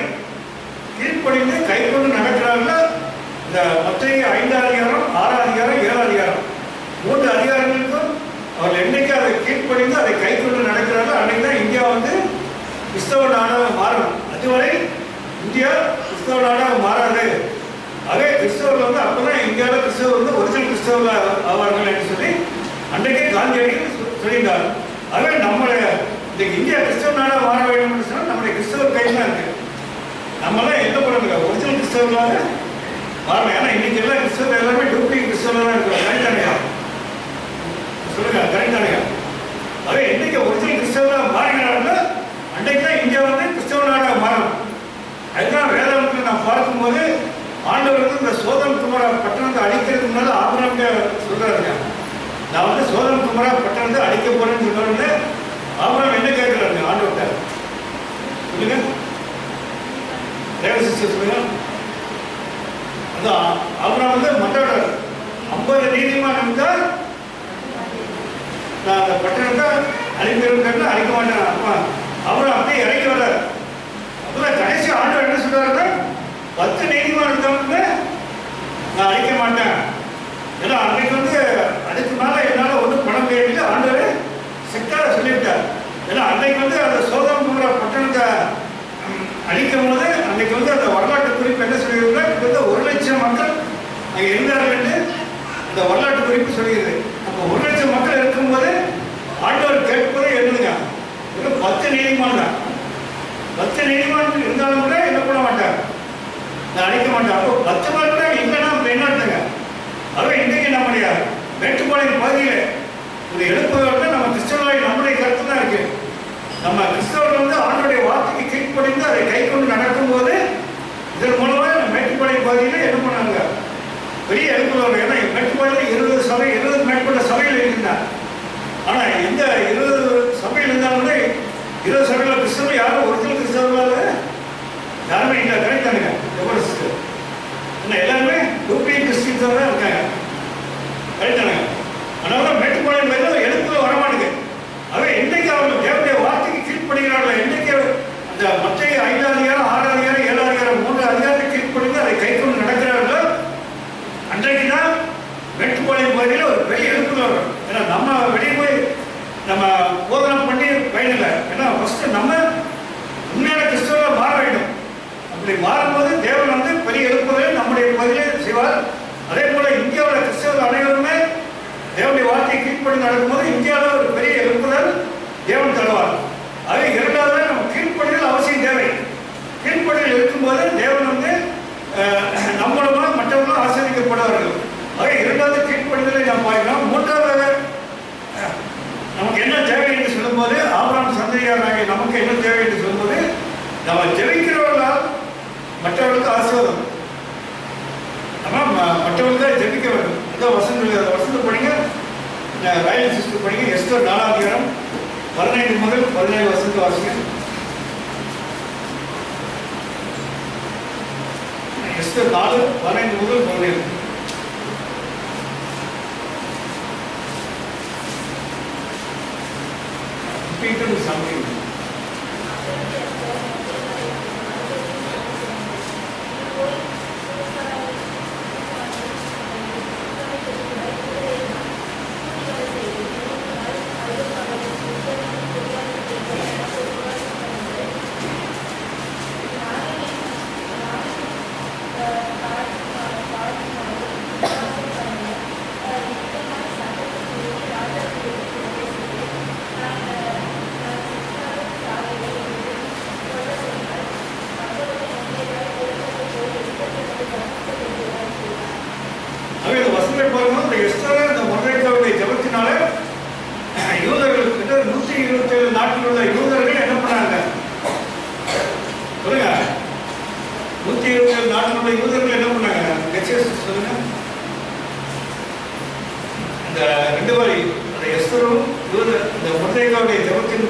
கீழ்ப்படி கீழ்ப்படிந்து கை கொண்டு நடக்கிறார்கள். இந்த மத்திய 5ஆம் அதிகாரம், 6ஆம் அதிகாரம், 7ஆம் அதிகாரம் 3 அதிகாரங்களுக்கும் அவர்கள் என்னைக்கு அதை கீழ்ப்படிந்து அதை கை கொண்டு நடக்கிறார்கள் அன்னைக்கு தான் இந்தியா வந்து கிறிஸ்தவ நாடாக மாறும். அதுவரை இந்தியா கிறிஸ்தவ நாடாக மாறாது. அதே கிறிஸ்தவர்கள் வந்து அப்பதான் இந்தியாவில் கிறிஸ்தவர் வந்து ஒரிஜினல் கிறிஸ்தவர்கள் ஆவார்கள் என்று சொல்லி அன்றைக்கே காந்தியடிகள் சொல்லியிருந்தார். ஆகவே நம்மளுடைய இந்த இந்தியா கிறிஸ்தவ நாடாக மாற வேண்டும் என்று சொன்னால் நம்முடைய கிறிஸ்தவர் கையில் தான் இருக்கு. நம்மளாம் என்ன பண்ணுங்க ஒரிஜினல் கிறிஸ்தவர்களாக மாறணும். ஏன்னா இன்னைக்கு எல்லாம் கிறிஸ்தவர்கள் எல்லாமே டூப்ளிகேட் கிறிஸ்தவர்களாக இருக்கிறோம். கரெக்டானையா சொல்லுங்க, கரெக்டானையா? அதே இன்னைக்கு ஒரிஜினல் கிறிஸ்தவர்களாக மாறினார்கள் அன்றைக்கு தான் இந்தியா வந்து கிறிஸ்தவ நாடாக மாறும். அதுதான் வேதாளத்தில் நான் பார்க்கும்போது ஆண்டவர் வந்து இந்த சோதம் குமாரா பட்டணத்தை அழிக்கிறதுக்கு முன்னால ஆபிரகாம் சொல்றாருங்க, நான் வந்து சோதம் குமாரா பட்டணத்தை அழிக்க போறேன்னு சொன்னோடனே ஆபிரகாம் என்ன கேட்கிறாருங்க ஆண்டவர்கிட்ட? சொல்லுங்க தேவ சிஸ்டர் சொல்லுங்க. அந்த ஆபிரகாம் வந்து மற்றோட 50 நீதிமான் இருந்தால் நான் அந்த பட்டணத்தை அழிக்கிறேன்னு அழிக்க மாட்டேன். அப்பா அவரும் அப்படியே இறங்கி வர்றார். அப்பதான் கடைசி ஆண்டவர் என்ன சொல்றாருன்னா 10 நீதிமான் இருந்தவங்க நான் அழிக்க மாட்டேன். ஏன்னா அன்னைக்கு வந்து அதுக்கு மேல என்னால ஒன்றும் பணம் கேட்டு ஆண்டவர் சிக்கார சொல்லிவிட்டார். ஏன்னா அன்னைக்கு வந்து அந்த சோதம் குமாரா பட்டணத்தை அழிக்கும் போது அன்னைக்கு வந்து அந்த வரலாற்று குறிப்பு என்ன சொல்லியிருந்தார், கிட்டத்தட்ட 1,00,000 மக்கள் அங்கே இருந்தார்கள் என்று அந்த வரலாற்று குறிப்பு சொல்கிறது. அப்போ 1,00,000 மக்கள் இருக்கும்போது ஆண்டவர் கேட்பதே எழுதுங்க 10 நீதிமான் தான். 10 நீதிமான் இருந்தாலும் கூட என்ன பண்ண மாட்டார், நான் அழிக்க மாட்டேன். அப்போ 10 பேர் கூட இல்லைன்னா என்ன அர்த்தங்க? ஆகவே இன்றைக்கு நம்முடைய மேட்டுப்பாளையம் பகுதியில் ஒரு எழுப்புதல் நம்ம கிறிஸ்தவர்கள் நம்முடைய கருத்து தான் இருக்கு. நம்ம கிறிஸ்தவர்கள் வந்து ஆண்டோடைய வார்த்தைக்கு கீழ்ப்படிந்து அதை கை கொண்டு நடக்கும் போது இதன் மூலமாக நம்ம மேட்டுப்பாளையம் பகுதியில் என்ன பண்ணாங்க பெரிய எழுப்புதல். ஏன்னா மேட்டுப்பாளையம் 20 சபை 20 மேற்பட்ட சபைகள் இருக்கின்றன. ஆனால் எந்த 20 சபையில் இருந்தாலும் கூட 20 சபையில் கிறிஸ்தவர்கள் யாரும் ஒரிஜினல் கிறிஸ்தவர்களாக யாருமே இல்லை. கரெக்டானுங்க எவ்வளோ சிஸ்டர்? ஏன்னா எல்லாருமே டூப்ளிகேட் கிறிஸ்டின்ஸ் தான் இருக்காங்க. கரெக்டானுங்க. அதனால மேட்டுப்பாளையம் பகுதியில் எழுப்புதல் வரமாட்டேங்க. அவை என்றைக்கு அவர்கள் தேவனுடைய வார்த்தைக்கு கீழ்ப்படுகிறார்கள், என்றைக்கு அந்த மத்திய 5ஆம் அதிகாரம், 6ஆம் அதிகாரம், 7ஆம் அதிகாரம் 3 அதிகாரத்தை கீழ்ப்படிந்து அதை கை கொண்டு நடக்கிறார்களோ அன்றைக்கு தான் மேட்டுப்பாளையம் பகுதியில் ஒரு பெரிய எழுப்புதல் வரும். ஏன்னா நம்ம வெளியே போய் நம்ம போதனம் பண்ணி பயனில்லை. ஏன்னா ஃபர்ஸ்ட் நம்ம உண்மையான கிறிஸ்தவர்களாக மாற வேண்டும். அப்படி மாறும்போது தேவன் வந்து பெரிய எழுப்புதலை நம்முடைய பகுதியில் செய்வார். அதே போல இந்தியாவில் கிறிஸ்தவர்கள் அனைவருமே தேவனுடைய வார்த்தையை கீழ்ப்படி நடக்கும்போது இந்தியாவில் ஒரு பெரிய எழுப்புதல் தேவன் தருவார். அது இரண்டாவது நம்ம கீழ்ப்படிதல் அவசியம் தேவை. கீழ்ப்படிதல் இருக்கும்போது தேவன் வந்து நம்மளும் மற்றவர்களும் ஆசீர்வதிக்கப்படுவார்கள். ஆக இரண்டாவது கீழ்ப்படிதலை நாம் பார்க்கலாம். மூன்றாவது நமக்கு என்ன தேவை என்று சொல்லும்போது ஆபிரகாம் சந்ததியாராகிய நமக்கு என்ன தேவை என்று சொல்லும்போது நம்ம ஜெபிக்கிறவர்களால் மற்றவர்களுக்கு ஆசீர்வாதம். நம்ம மற்றவர்களுக்கு ஜெபிக்க வேண்டும். அதான் வசந்த படிங்க, ராயல் சிஸ்டர் படிங்க. எஸ்தர் 4ஆம் அதிகாரம் 15 முதல் 17 வசனத்தை வாசிங்க. எஸ்தர் 4 15 முதல் 17. Something.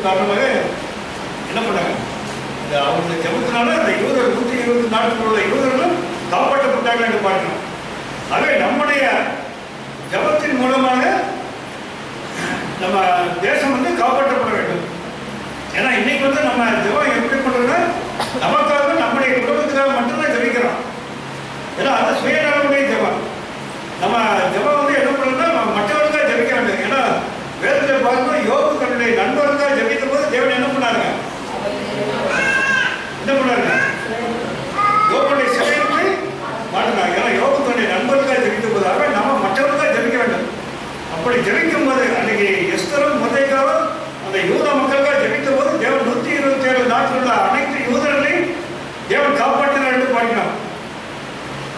காரணமாக என்ன பண்ணாங்க, அவங்க ஜபத்தினால அந்த யூதர் 120 நாட்கள் உள்ள யூதர்களும் காப்பாற்றப்பட்டார்கள் என்று பார்க்கிறோம். ஆகவே நம்முடைய ஜபத்தின் மூலமாக நம்ம தேசம் வந்து காப்பாற்றப்பட வேண்டும். ஏன்னா இன்னைக்கு வந்து நம்ம ஜபம் எப்படி பண்றோம்னா நமக்காக நம்முடைய குடும்பத்துக்காக மட்டும்தான் ஜபிக்கிறோம்.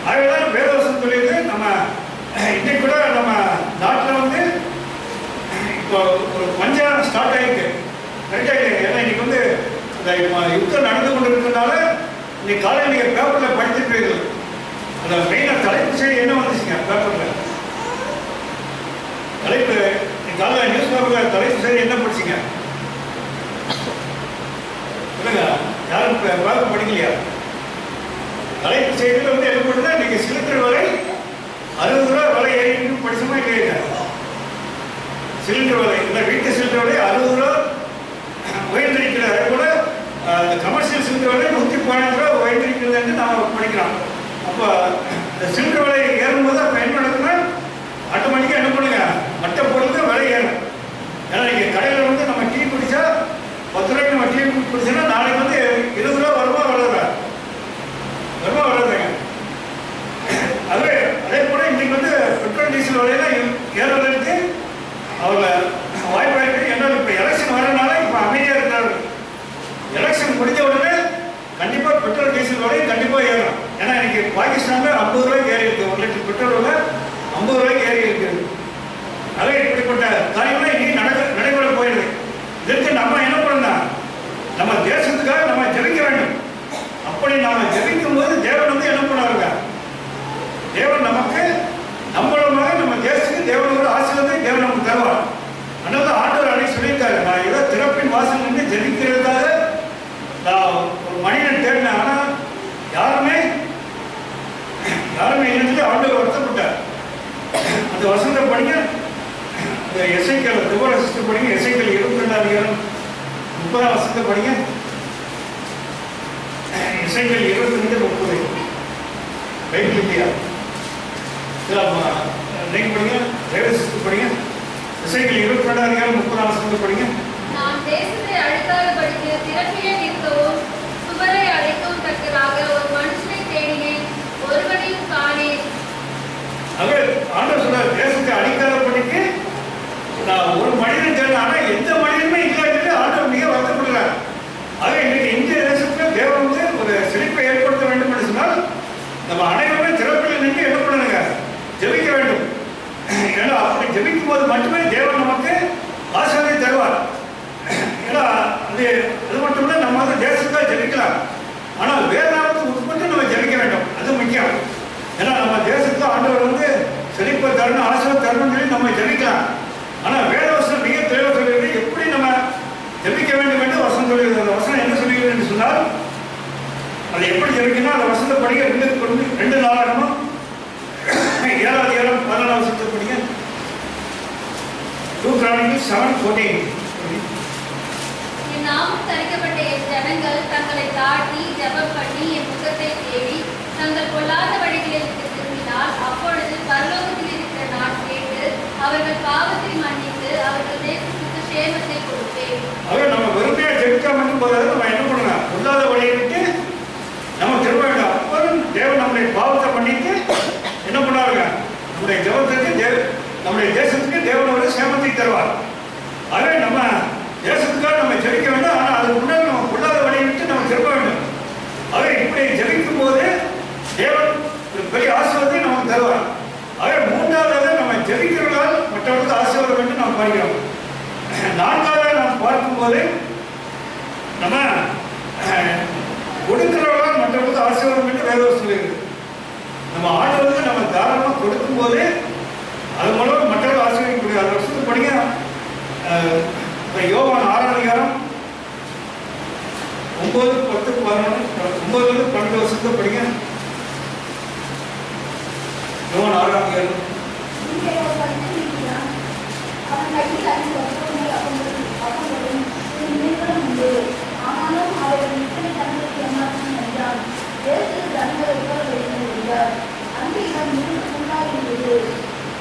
ஆகவேதான் வேதவசம் சொல்லியது. நம்ம இன்னைக்கு கூட நம்ம நாட்டில் வந்து இப்போ ஒரு பஞ்சம் ஸ்டார்ட் ஆகிருக்கு. கரெக்டாக இல்லைங்க? ஏன்னா இன்னைக்கு வந்து இந்த யுத்தம் நடந்து கொண்டு இருக்கிறதுனால இன்னைக்கு காலையில் நீங்கள் பேப்பரில் படிச்சிருப்பீர்கள். அந்த மெயினாக தலைப்பு செய்தி என்ன வந்துச்சுங்க பேப்பரில்? தலைப்பு காலையில் நியூஸ் பேப்பரில் தலைப்பு செய்தி என்ன படிச்சிங்க சொல்லுங்க? யாரும் பேப்பர் படிக்கலையா? தலைப்பு செய்தியில் வந்து என்ன பண்ணுன்னா இன்னைக்கு சிலிண்டர் விலை 60 ரூபா விலை ஏறின்னு படிச்சுமா இல்லையா? சிலிண்டர் விலை, இந்த வீட்டு சிலிண்டர் விலை 60 ரூபா உயர்ந்திருக்கிறது. அதே போல கமர்ஷியல் சிலிண்டர் விலை 115 ரூபா உயர்ந்திருக்கிறது என்று நாம் படிக்கிறோம். அப்போ இந்த சிலிண்டர் விலை ஏறும்போது அப்போ என்ன நடக்குன்னா ஆட்டோமேட்டிக்காக என்ன பண்ணுங்க, மற்ற பொருளுக்கு விலை ஏறும். ஏன்னா நீங்கள் கடையில் வந்து நம்ம டீ குடிச்சா 10 ரூபாய்க்கு நம்ம டீ குடிச்சோன்னா நாளைக்கு வந்து 20 ரூபா வருமா வராதா? வருமா வராதுங்க. அதே போல இன்னைக்கு வந்து பெட்ரோல் டீசல் விலையெல்லாம் ஏறுவதற்கு அவங்க வாய்ப்பாயிருக்கு. ஏன்னா இப்போ எலெக்ஷன் வரனால இப்போ அமைதியாக இருக்கிறாரு. எலெக்ஷன் முடிஞ்ச உடனே கண்டிப்பாக பெட்ரோல் டீசல் விலை கண்டிப்பாக ஏறும். ஏன்னா இன்னைக்கு பாகிஸ்தானில் 50 ரூபாய்க்கு ஏறி இருக்கு. 1 லிட்டர் பெட்ரோல் விலை 50 ரூபாய்க்கு ஏறி இருக்கு. அதே இப்படிப்பட்ட காரியம்லாம் இன்னைக்கு நடைபெற போயிடுது. இதற்கு நம்ம என்ன பண்ணலாம்? நம்ம தேசத்துக்காக நம்ம ஜெபிக்க வேண்டும். அப்படி நாம ஜெபிக்கும் போது தேவன் வந்து என்ன பண்ணுவாங்க? தேவன் நமக்கு நம்மளமாக நம்ம தேசத்துக்கு தேவனோட ஆசீர்வாதத்தை தேவன் நமக்கு தருவார். அதனால ஆண்டவர் அன்னைக்கு சொல்லியிருக்காரு, நான் ஏதோ திறப்பின் வாசல் நின்று ஜெபிக்கிறதுக்காக நான் ஒரு மனிதன் தேடினேன். ஆனால் யாருமே இல்லைன்னு ஆண்டவர் வருத்தப்பட்டார். அந்த வசனத்தை படிங்க, இந்த எசைக்கல் திவரசித்து படிங்க. எசைக்கல் 22ஆம் அதிகாரம் 30ஆம் வசனத்தை படிங்க. எசைக்கல் 22:30 பைபிள் இல்லையா? நீங்க படிங்க, தேவசித்து படிங்க. எசைக்கல் 22ஆம் அதிகாரம் 30ஆம் வசனத்தை படிங்க. நான் தேசத்தை அழிக்காதபடிக்கு திறப்பிலே நிற்கவும் சுவரை அழைக்கவும் தக்கதாக ஒரு மனுஷனை தேடினேன், ஒருவனையும் காணேன். ஆண்டவர் சொல்றார், தேசத்தை அழிக்காதபடிக்கு நான் ஒரு மனிதன் தேடினேன். ஆனா எந்த மனிதனுமே இல்லாத ஆண்டவர் மிக வருத்தப்படுகிறார். ஆக இன்னைக்கு இந்திய தேசத்துல தேவன் வந்து ஒரு செழிப்பை ஏற்படுத்த வேண்டும் என்று சொன்னால் நம்ம அனைவருமே திறப்பில் நின்று என்ன பண்ணுங்க, ஜெபிக்க வேண்டும். ஏன்னா அப்படி ஜெபிக்கும் போது மட்டுமே தேவன் நமக்கு ஆசீர்வாதத்தை தருவார். ஏன்னா அது மட்டும் இல்லை, நம்ம வந்து தேசத்துக்காக ஜெபிக்கலாம். ஆனால் வேதாவுக்கு உட்பட்டு நம்ம ஜெபிக்க வேண்டும். அது முக்கியம். ஏன்னா நம்ம தேசத்துக்கு ஆண்டவர் வந்து செழிப்பை தரணும், ஆசீர்வாதம் தரணும்னு சொல்லி நம்ம ஜெபிக்கலாம். ஆனால் வேதவசனம் மிக தெளிவாக சொல்கிறது எப்படி நம்ம ஜெபிக்க வேண்டும் என்று வசனம் சொல்கிறது. அந்த வசனம் என்ன சொல்லுகிறது என்று சொன்னால், அதை எப்படி ஜெபிக்கணும் அந்த வசனத்தை படிக்க 2 நாளாகமும் 7ஆம் அதிகாரம் 14ஆம் வசனத்தை படிங்க. 2 Chronicles 7:14. என் நாமம் தரிக்கப்பட்ட என் ஜனங்கள் தங்களை தாழ்த்தி ஜெபம் பண்ணி என் முகத்தை தேடி தங்கள் பொல்லாத வழிகளை விட்டு திரும்பினால், அப்பொழுது பரலோகத்தில் இருக்கிற நான் கேட்டு அவர்கள் பாவத்தை மன்னித்து அவர்கள் தேசத்துக்கு சேமத்தை கொடுப்பேன். நம்ம வெறுமையா ஜெபிக்க மட்டும் போதாது, நம்ம என்ன பண்ணலாம்? பொல்லாத வழியை விட்டு நம்ம திரும்ப வேண்டும். அப்போதும் தேவன் நம்முடைய பாவத்தை பண்ணிட்டு என்ன பண்ணுவாங்க? நம்முடைய ஜெபத்துக்கு நம்முடைய தேசத்துக்கு தேவன் ஒரு சேமத்தை தருவார். ஆகவே நம்ம தேசத்துக்காக நம்ம ஜெபிக்க வேண்டும். ஆனால் அதுக்கு முன்னாடி நம்ம பொல்லாத வழியை விட்டு நம்ம திரும்ப வேண்டும். ஆகவே இப்படி ஜெபிக்கும் போது தேவன் ஒரு பெரிய ஆசீர்வாதத்தை நமக்கு தருவார். ஆகவே 3வது நம்ம ஜெபிக்கிறவர்களால் மற்றவர்களுக்கு ஆசீர்வாதம் என்று நாம் பார்க்கிறோம். 4வது நாம் பார்க்கும்போது நம்ம கொடுக்கிறவர்களால் மற்றவர்களுக்கு ஆசீர்வாதம் என்று வேதம் சொல்லுகிறது. நம்ம ஆண்டவருக்கு நம்ம தாராளமாக கொடுக்கும் போது அது மூலம் மற்றவர்கள் ஆசீர்வதிக்க முடியாது. அந்த வருஷத்துக்கு படிங்க, யோவான் 6ஆம் அதிகாரம் 9, 10, 11, 9-12 வருஷத்தை படிங்க. யோவான் 6ஆம் அதிகாரம். அவன் கையில் 5 அப்பங்களும் உண்டு. ஆனாலும் அவர்கள் இத்தனை ஜனங்களுக்கு ஏமாற்றம் என்றான். வேறு ஜனங்களை உட்கார வைத்தார். அந்த இடம் 3 முன்னாள் இருந்தது.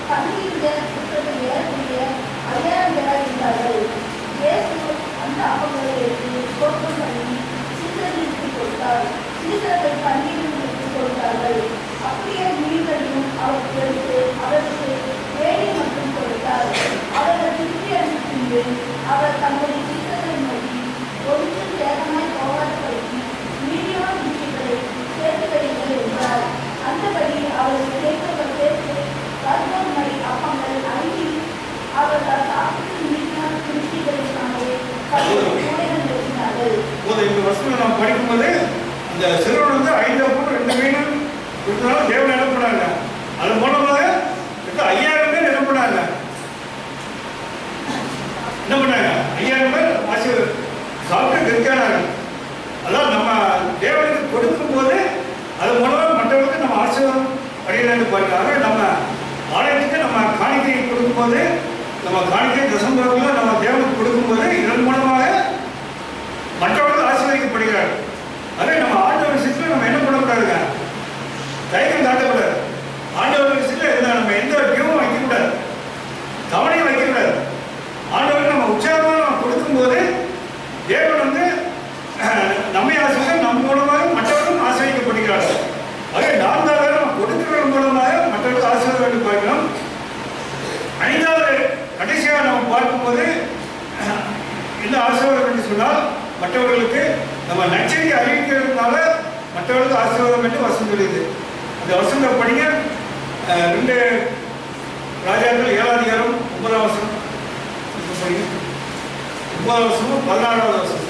பன்னிருந்த குற்றத்தில் ஏறக்கூடிய 5000 பேராக இருந்தார்கள். இயேசு அந்த அப்பங்களை எடுத்து கோப்பம் பண்ணி சீசர்களுக்கு கொடுத்தார். சீசர்கள் 12 கொடுத்தார்கள். அப்படியே மீன்களையும் அவருக்கு எடுத்து அவருக்கு வேலை மட்டும் கொடுத்தார். அவர்கள் திருப்பி அனுப்பிட்டு அவர் தங்களுடைய சீசர்களை நோக்கி, ஒன்றும் சேதமாய் போகாதபடிக்கு மீதியான விஷயங்களை சேர்த்து வையுங்கள் என்றார். வருஷத்துல நம்ம படிக்கும்போது அந்த சிறுவன் வந்து 5 அப்பம் 2 மீன் கொடுத்தனால தேவன் என்ன பண்ணாங்க, அது மூலமாக 5000 பேர் என்ன பண்ணாங்க, 5000 பேர் ஆசி சாப்பிட்டு திருக்கானாங்க. அதான் நம்ம தேவனுக்கு கொடுக்கும் போது அது மூலமாக மற்றவர்களுக்கு நம்ம ஆசீர்வாதம் அடையலான்னு பார்க்கிறாங்க. நம்ம ஆலயத்துக்கு நம்ம காணிக்கை கொடுக்கும்போது, நம்ம காணிக்கை தசம்பத்தில் நம்ம தேவனுக்கு கொடுக்கும்போது இதன் மூலமாக மற்றவர்கள் ஆசீர்வதிக்கப்படுகிறார்கள். அதே நம்ம ஆண்டவர் விஷயத்தில் நம்ம என்ன பண்ணக்கூடாதுங்க, தைரியம் காட்டக்கூடாது. ஆண்டவர் விஷயத்தில் நம்ம எந்த டியூவும் வைக்கக்கூடாது, கவனையும் வைக்கக்கூடாது. ஆண்டவருக்கு நம்ம உற்சாகமாக நம்ம கொடுக்கும்போது தேவன் வந்து நம்மை ஆசிரியர் நம் மூலமாக மற்றவர்களும் ஆசிரியப்படுகிறார்கள். அதே 4வது நம்ம கொடுக்கிறவர்கள் மூலமாக மற்றவர்களுக்கு ஆசீர்வாதம் பார்க்கணும். 5வது கடைசியாக நம்ம பார்க்கும்போது என்ன ஆசீர்வாதம் என்று சொன்னால், மற்றவர்களுக்கு நம்ம நற்செய்தி அறிவிக்கிறதுனால மற்றவர்களுக்கு ஆசீர்வாதம் என்று வசனம் சொல்லியது. அந்த வசனத்தை படிங்க. 2 ராஜாக்கள் 7ஆம் அதிகாரம் 9ஆம் வசனம் படிங்க. 9ஆம் வசனம் 16வது வசனம்.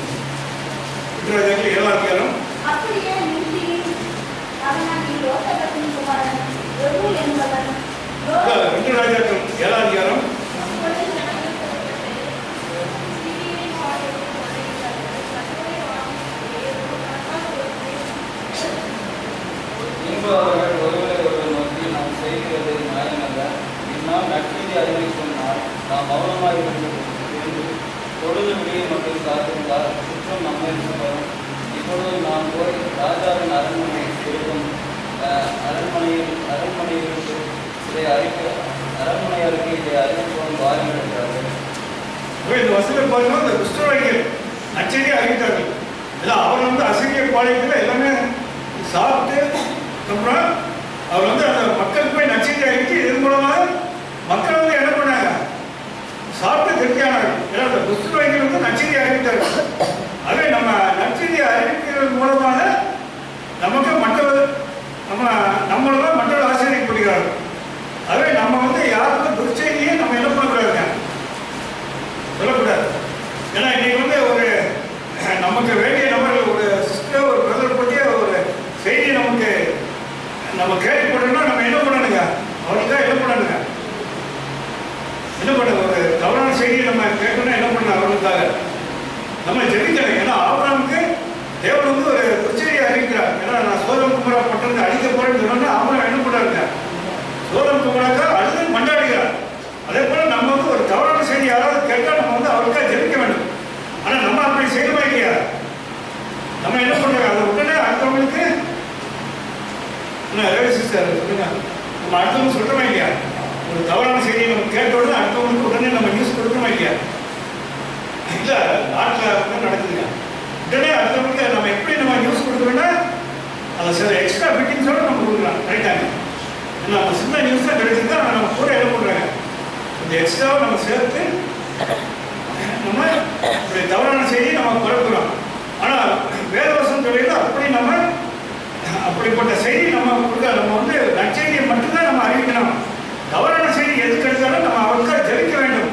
2 ராஜாக்கள் 7ஆம் அதிகாரம். அப்படியே நிம்சியின் மகனாகிய யோசேப்பின் குமாரன் யெகூ என்பவன் 2 ராஜாக்கள் 7ஆம் அதிகாரம். அவர்கள் ஒருவரை ஒருவர் நோக்கி நாம் செய்கிறது நியாயமல்ல, இந்நாள் நற்செய்தி அறிவை சொன்னால் நாம் மௌனமாக இருந்து பொழுது விடிய மட்டும் காத்திருந்தால் குற்றம் நம்மை வரும். இப்பொழுது நாம் போய் ராஜாவின் அரண்மனை இருக்கும் அரண்மனையிலிருந்து இதை அரண்மனையாருக்கு இதை அறிவிப்போம் வாருங்கள் என்றார்கள். இந்த வசனம் பாருங்க, இந்த குஷ்டரோகிகள் நற்செய்தியை அறிவித்தார்கள். எல்லாம் அவர் வந்து அசிரிய பாளையத்தில் எல்லாமே சாப்பிட்டு அப்புறம் அவர் வந்து அந்த மக்களுக்கு போய் நற்செய்தி அறிவித்து இதன் மூலமாக மக்கள் வந்து என்ன பண்ணாங்க, சாப்பிட்டு திருப்தியானார்கள். ஏன்னா அந்த குஷ்டரோகிகள் வந்து நற்செய்தி அறிவித்தார்கள். அதே நம்ம நற்செய்தி அறிவிக்கிறது மூலமாக நமக்கு மற்றவர் நம்மளால மற்றவர் ஆசீர்வதிக்கப்படுகிறார்கள். அதே நம்ம வந்து யாருக்கும் துர்ச்செய்தியை நம்ம என்ன பண்ணக்கூடாதுங்க, சொல்லக்கூடாது. ஏன்னா இன்னைக்கு வந்து ஒரு நமக்கு வேண்டிய நபர்கள் ஒரு சிஸ்டர் ஒரு பிரதர் பற்றிய ஒரு செய்தி நமக்கு நம்ம கேள்விப்படணும்னா நம்ம என்ன பண்ணணுங்க, அவருக்காக என்ன பண்ணணுங்க, என்ன பண்ணுங்க, ஒரு தவறான செய்தியை நம்ம கேட்கணும்னா என்ன பண்ணணும், அவர்களுக்காக நம்ம ஜெபிக்கணும். ஏன்னா ஆபிரகாமுக்கு தேவன் வந்து ஒரு துர்ச்செய்தியை அறிவிக்கிறார். ஏன்னா நான் சோதம் குமரா பட்டணத்தை அழிக்க போறேன்னு சொன்னோன்னா ஆபிரகாம் என்ன பண்ணாருங்க, சோதம் குமராக்கா அழுது மண்டாடுகிறார். அதே போல நம்ம வந்து ஒரு தவறான செய்தி யாராவது கேட்டால் நம்ம வந்து அவருக்காக ஜெபிக்க வேண்டும். ஆனால் நம்ம அப்படி செய்யணுமா இல்லையா, நம்ம என்ன பண்றோம், அதை உடனே அடுத்தவங்களுக்கு சிஸ்டர் சொல்லுங்க, நம்ம அடுத்தவங்க சொல்றோமா இல்லையா, ஒரு தவறான செய்தியை நம்ம கேட்ட உடனே அடுத்தவங்களுக்கு உடனே நம்ம நியூஸ் கொடுக்கணுமா இல்லையா, இல்ல நாட்டில் நடக்குதுங்க. உடனே அடுத்தவங்களுக்கு நம்ம எப்படி நம்ம நியூஸ் கொடுக்குறோம்னா அதை சில எக்ஸ்ட்ரா ஃபிட்டிங்ஸோட நம்ம கொடுக்கலாம். கரெக்டாங்க, நம்ம சின்ன நியூஸ் தான் கிடைச்சிருந்தா நம்ம கூட என்ன பண்றாங்க, இந்த எக்ஸ்ட்ராவை நம்ம சேர்த்து நம்ம இப்படி தவறான செய்தியை நம்ம பரப்புகிறோம். ஆனால் வேதவசம் சொல்லிட்டு அப்படி நம்ம அப்படிப்பட்ட செய்தி நம்ம கொடுக்க, நம்ம வந்து நற்செய்தியை மட்டும்தான் நம்ம அறிவிக்கணும். தவறான செய்தி எதுக்கு எடுத்தாலும் நம்ம அவருக்காக ஜெபிக்க வேண்டும்.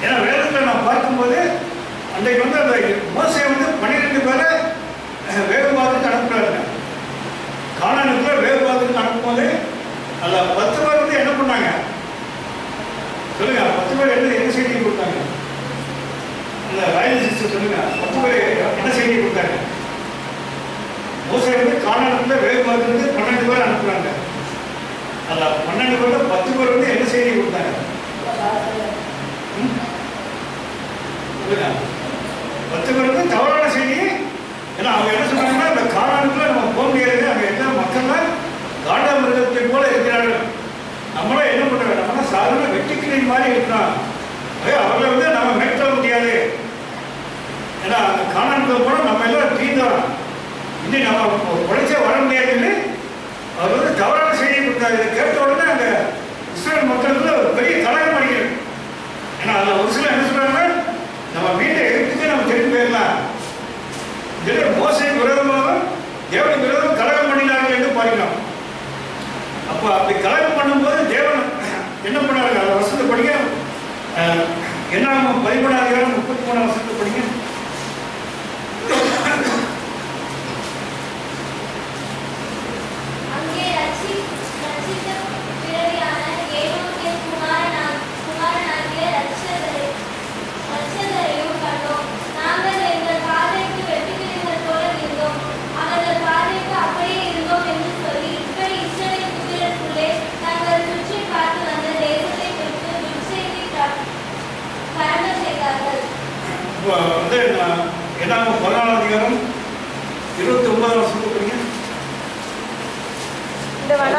ஏன்னா வேதத்தில் நம்ம பார்க்கும்போது அன்றைக்கு வந்து அந்த மோசே வந்து 12 பேரை வேறுபாதுக்கு அனுப்புறாருங்க. கானானுக்குள்ள வேறுபாதுக்கு அனுப்பும்போது அதில் 10 பேர் வந்து என்ன பண்ணாங்க சொல்லுங்க, 10 பேர் என்ன செய்தியை கொடுத்தாங்க, இந்த ராயல் சிஸ்டர் சொல்லுங்க, 10 பேர் என்ன செய்தியை கொடுத்தாங்க. மோசே வந்து கானானுக்குள்ள வேறுபாதுக்கு 12 பேர் அனுப்புறாங்க. அதில் 12 பேர்ல 10 பேர் வந்து என்ன செய்தியை கொடுத்தாங்க சொல்லுங்க. 10 பேர் வந்து தவறான செய்தி. ஏன்னா அவங்க என்ன சொன்னாங்கன்னா, இந்த கானானுக்குள்ள நம்ம போக முடியாது, அங்கே எல்லா மக்கள்லாம் காண்டா மிருகத்தை போல இருக்கிறார்கள், நம்மளாம் என்ன பண்றாங்க, நம்மளாம் சாதாரண வெட்டிக்கிளை மாதிரி இருக்கிறோம், அவர்களை வந்து நம்ம மேற்கொள்ள முடியாது. ஏன்னா அந்த கானானுக்குள்ள போனால் நம்ம எல்லாம் தீர்ந்தோம், இன்னும் நம்ம உழைச்சே வர முடியாதுன்னு அவர் வந்து தவறான செய்தியை கொடுத்தாரு. இதை கேட்ட உடனே அந்த இஸ்ரேல் மக்களுக்குள்ள ஒரு பெரிய கலகம் அடைகிறது. ஏன்னா அதில் ஒரு சில என்ன சொல்றாங்க, நம்ம வீட்டை எடுத்துட்டு நம்ம திரும்பி போயிடலாம், இதில் மோசைக்கு விரோதமாக தேவனுக்கு விரோதம் கலகம் பண்ணினார்கள் என்று பார்க்கலாம். அப்போ அப்படி கலகம் பண்ணும்போது தேவன் என்ன பண்ணாரு, அந்த வசனத்தை படிங்க. என்ன 13 அதிகாரம் 33 வசனத்தை படிங்க.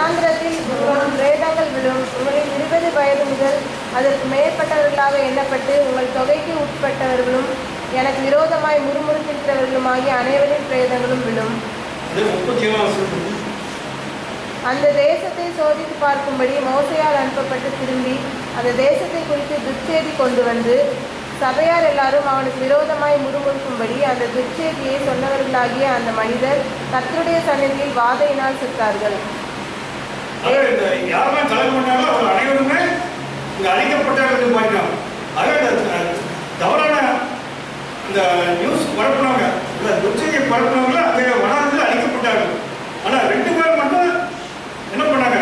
வனாந்திரத்தில் உங்கள் பிரேதங்கள் விழும். உங்களில் 20 வயது முதல் அதற்கு மேற்பட்டவர்களாக எண்ணப்பட்டு உங்கள் தொகைக்கு உட்பட்டவர்களும் எனக்கு விரோதமாய் முறுமுறுக்கின்றவர்களுமாகிய அனைவரின் பிரேதங்களும் விழும். அந்த தேசத்தை சோதித்து பார்க்கும்படி மோசையால் அனுப்பப்பட்டு திரும்பி அந்த தேசத்தை குறித்து துர்ச்செய்தி கொண்டு வந்து சபையார் எல்லாரும் அவனுக்கு விரோதமாய் முறுமுறுக்கும்படி அந்த துர்ச்செய்தியை சொன்னவர்களாகிய அந்த மனிதர் கர்த்தருடைய சந்நிதியில் வாதையினால் செத்தார்கள். யாரெல்லாம் கலந்து பண்ணாலும் அவர் அனைவருமே இங்கே அழிக்கப்பட்டார்கள் பார்க்கிறோம். தவறான இந்த நியூஸ் பரப்புனவங்க, இந்த துர்ச்செய்தியை பரப்புனவங்க அங்கே வனாந்திரத்தில் அழிக்கப்பட்டார்கள். ஆனால் 2 பேர் மட்டும் என்ன பண்ணாங்க?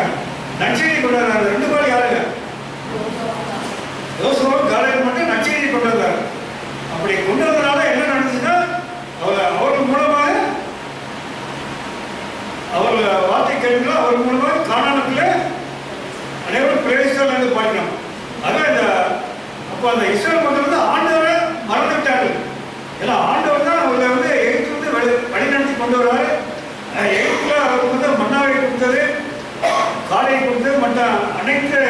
நற்செய்தி கொண்டு வந்தாங்க. 2 பேர் யாருங்க? யோசுவாவும் காலேபும் மட்டும் நற்செய்தி கொண்டு வந்தாங்க. அப்படி கொண்டு வந்ததுனால என்ன நடந்துச்சுன்னா, அவர்கள் மூலமாக அவர்கள் வார்த்தை கேட்கலாம். அவர் மூலமாக கானானுக்குள்ளே அனைவரும் பிரவேசித்தார்கள் என்று பார்க்கிறோம். அதான் அப்போ அந்த இஸ்ரேல் மக்கள் வந்து ஆண்டவரை மறந்துவிட்டார்கள். ஏன்னா ஆண்டவர் தான் அவர்களை வந்து எகிப்திலிருந்து வழிநடத்தி கொண்டு வர்றாரு. எகிப்தில் அவருக்கு வந்து மன்னாவை கொடுத்தது, காடையை கொடுத்தது, மற்ற அனைத்து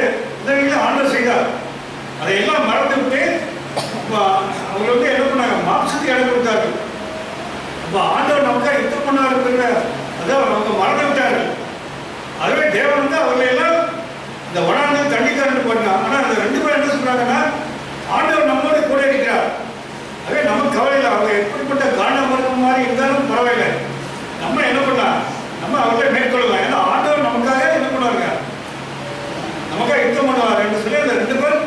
உதவிகளும் ஆண்டவர் செய்தார். அதையெல்லாம் மறந்து விட்டு அவங்க வந்து என்ன பண்ணாங்க? மாம்சத்தை இடம் கொடுத்தார்கள். அப்போ ஆண்டவர் நமக்காக யுத்தம் பண்ணாருங்கிற அதை அவங்க மறந்து விட்டார்கள். அதுவே தேவன் வந்து அவர்களை எல்லாம் இந்த வனாந்திரத்தில் தண்டித்தார்னு பண்ணாங்க. ஆனால் அந்த 2 பேர் என்ன சொல்றாங்கன்னா, ஆண்டவர் நம்மோடு கூட இருக்கிறார். அதே நமக்கு கவலை இல்லை. அவங்க எப்படிப்பட்ட காண்டமரம் மாதிரி இருந்தாலும் பரவாயில்லை. நம்ம என்ன பண்ணலாம்? நம்ம அவர்களை மேற்கொள்ளலாம். ஏன்னா ஆண்டவர் நமக்காக என்ன பண்ணுவாங்க? நமக்காக யுத்தம் பண்ணுவார் என்று சொல்லி அந்த 2 பேர்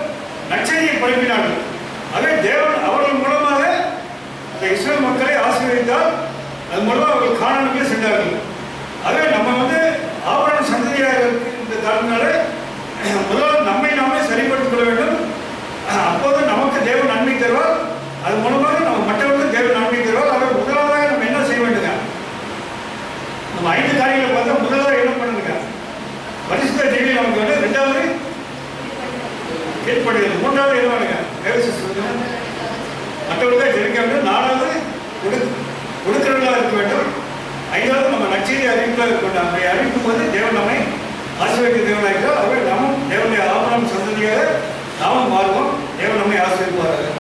நற்செய்தியை பரப்பினார்கள். அதே தேவன் அவர்கள் மூலமாக அந்த இஸ்ரேல் மக்களை ஆசீர்வதித்தார். அது மூலமாக அவர்கள் கானானுக்கு சென்றார்கள். அதே நம்ம வந்து ஆபரண சந்ததியாக இருக்கின்ற காரணத்தினால முதல்ல நம்மை நாமே சரிப்படுத்திக் கொள்ள வேண்டும். அப்போது நமக்கு தேவன் நன்மை தருவார். அது மூலமாக நம்ம மற்றவர்களுக்கு தேவன் நன்மை தருவார். அதை முதலாவதாக நம்ம என்ன செய்ய வேண்டுங்க? நம்ம 5 காரியங்களை பார்த்தா முதலாவது என்ன பண்ணுங்க? பரிசுத்த ஜெயிலை நமக்கு வந்து 2வது கீழ்ப்படுகிறது, 3வது என்ன பண்ணுங்க? மற்றவர்களுக்காக ஜெயிக்க வேண்டும். 4வது கொடுக்கிறவர்களாக இருக்க வேண்டும். 5வது நம்ம நற்செய்தி அறிவிப்பாக இருக்க வேண்டும். அப்படி அறிவிக்கும் போது தேவன் நம்மை ஆசீர்வதிக்க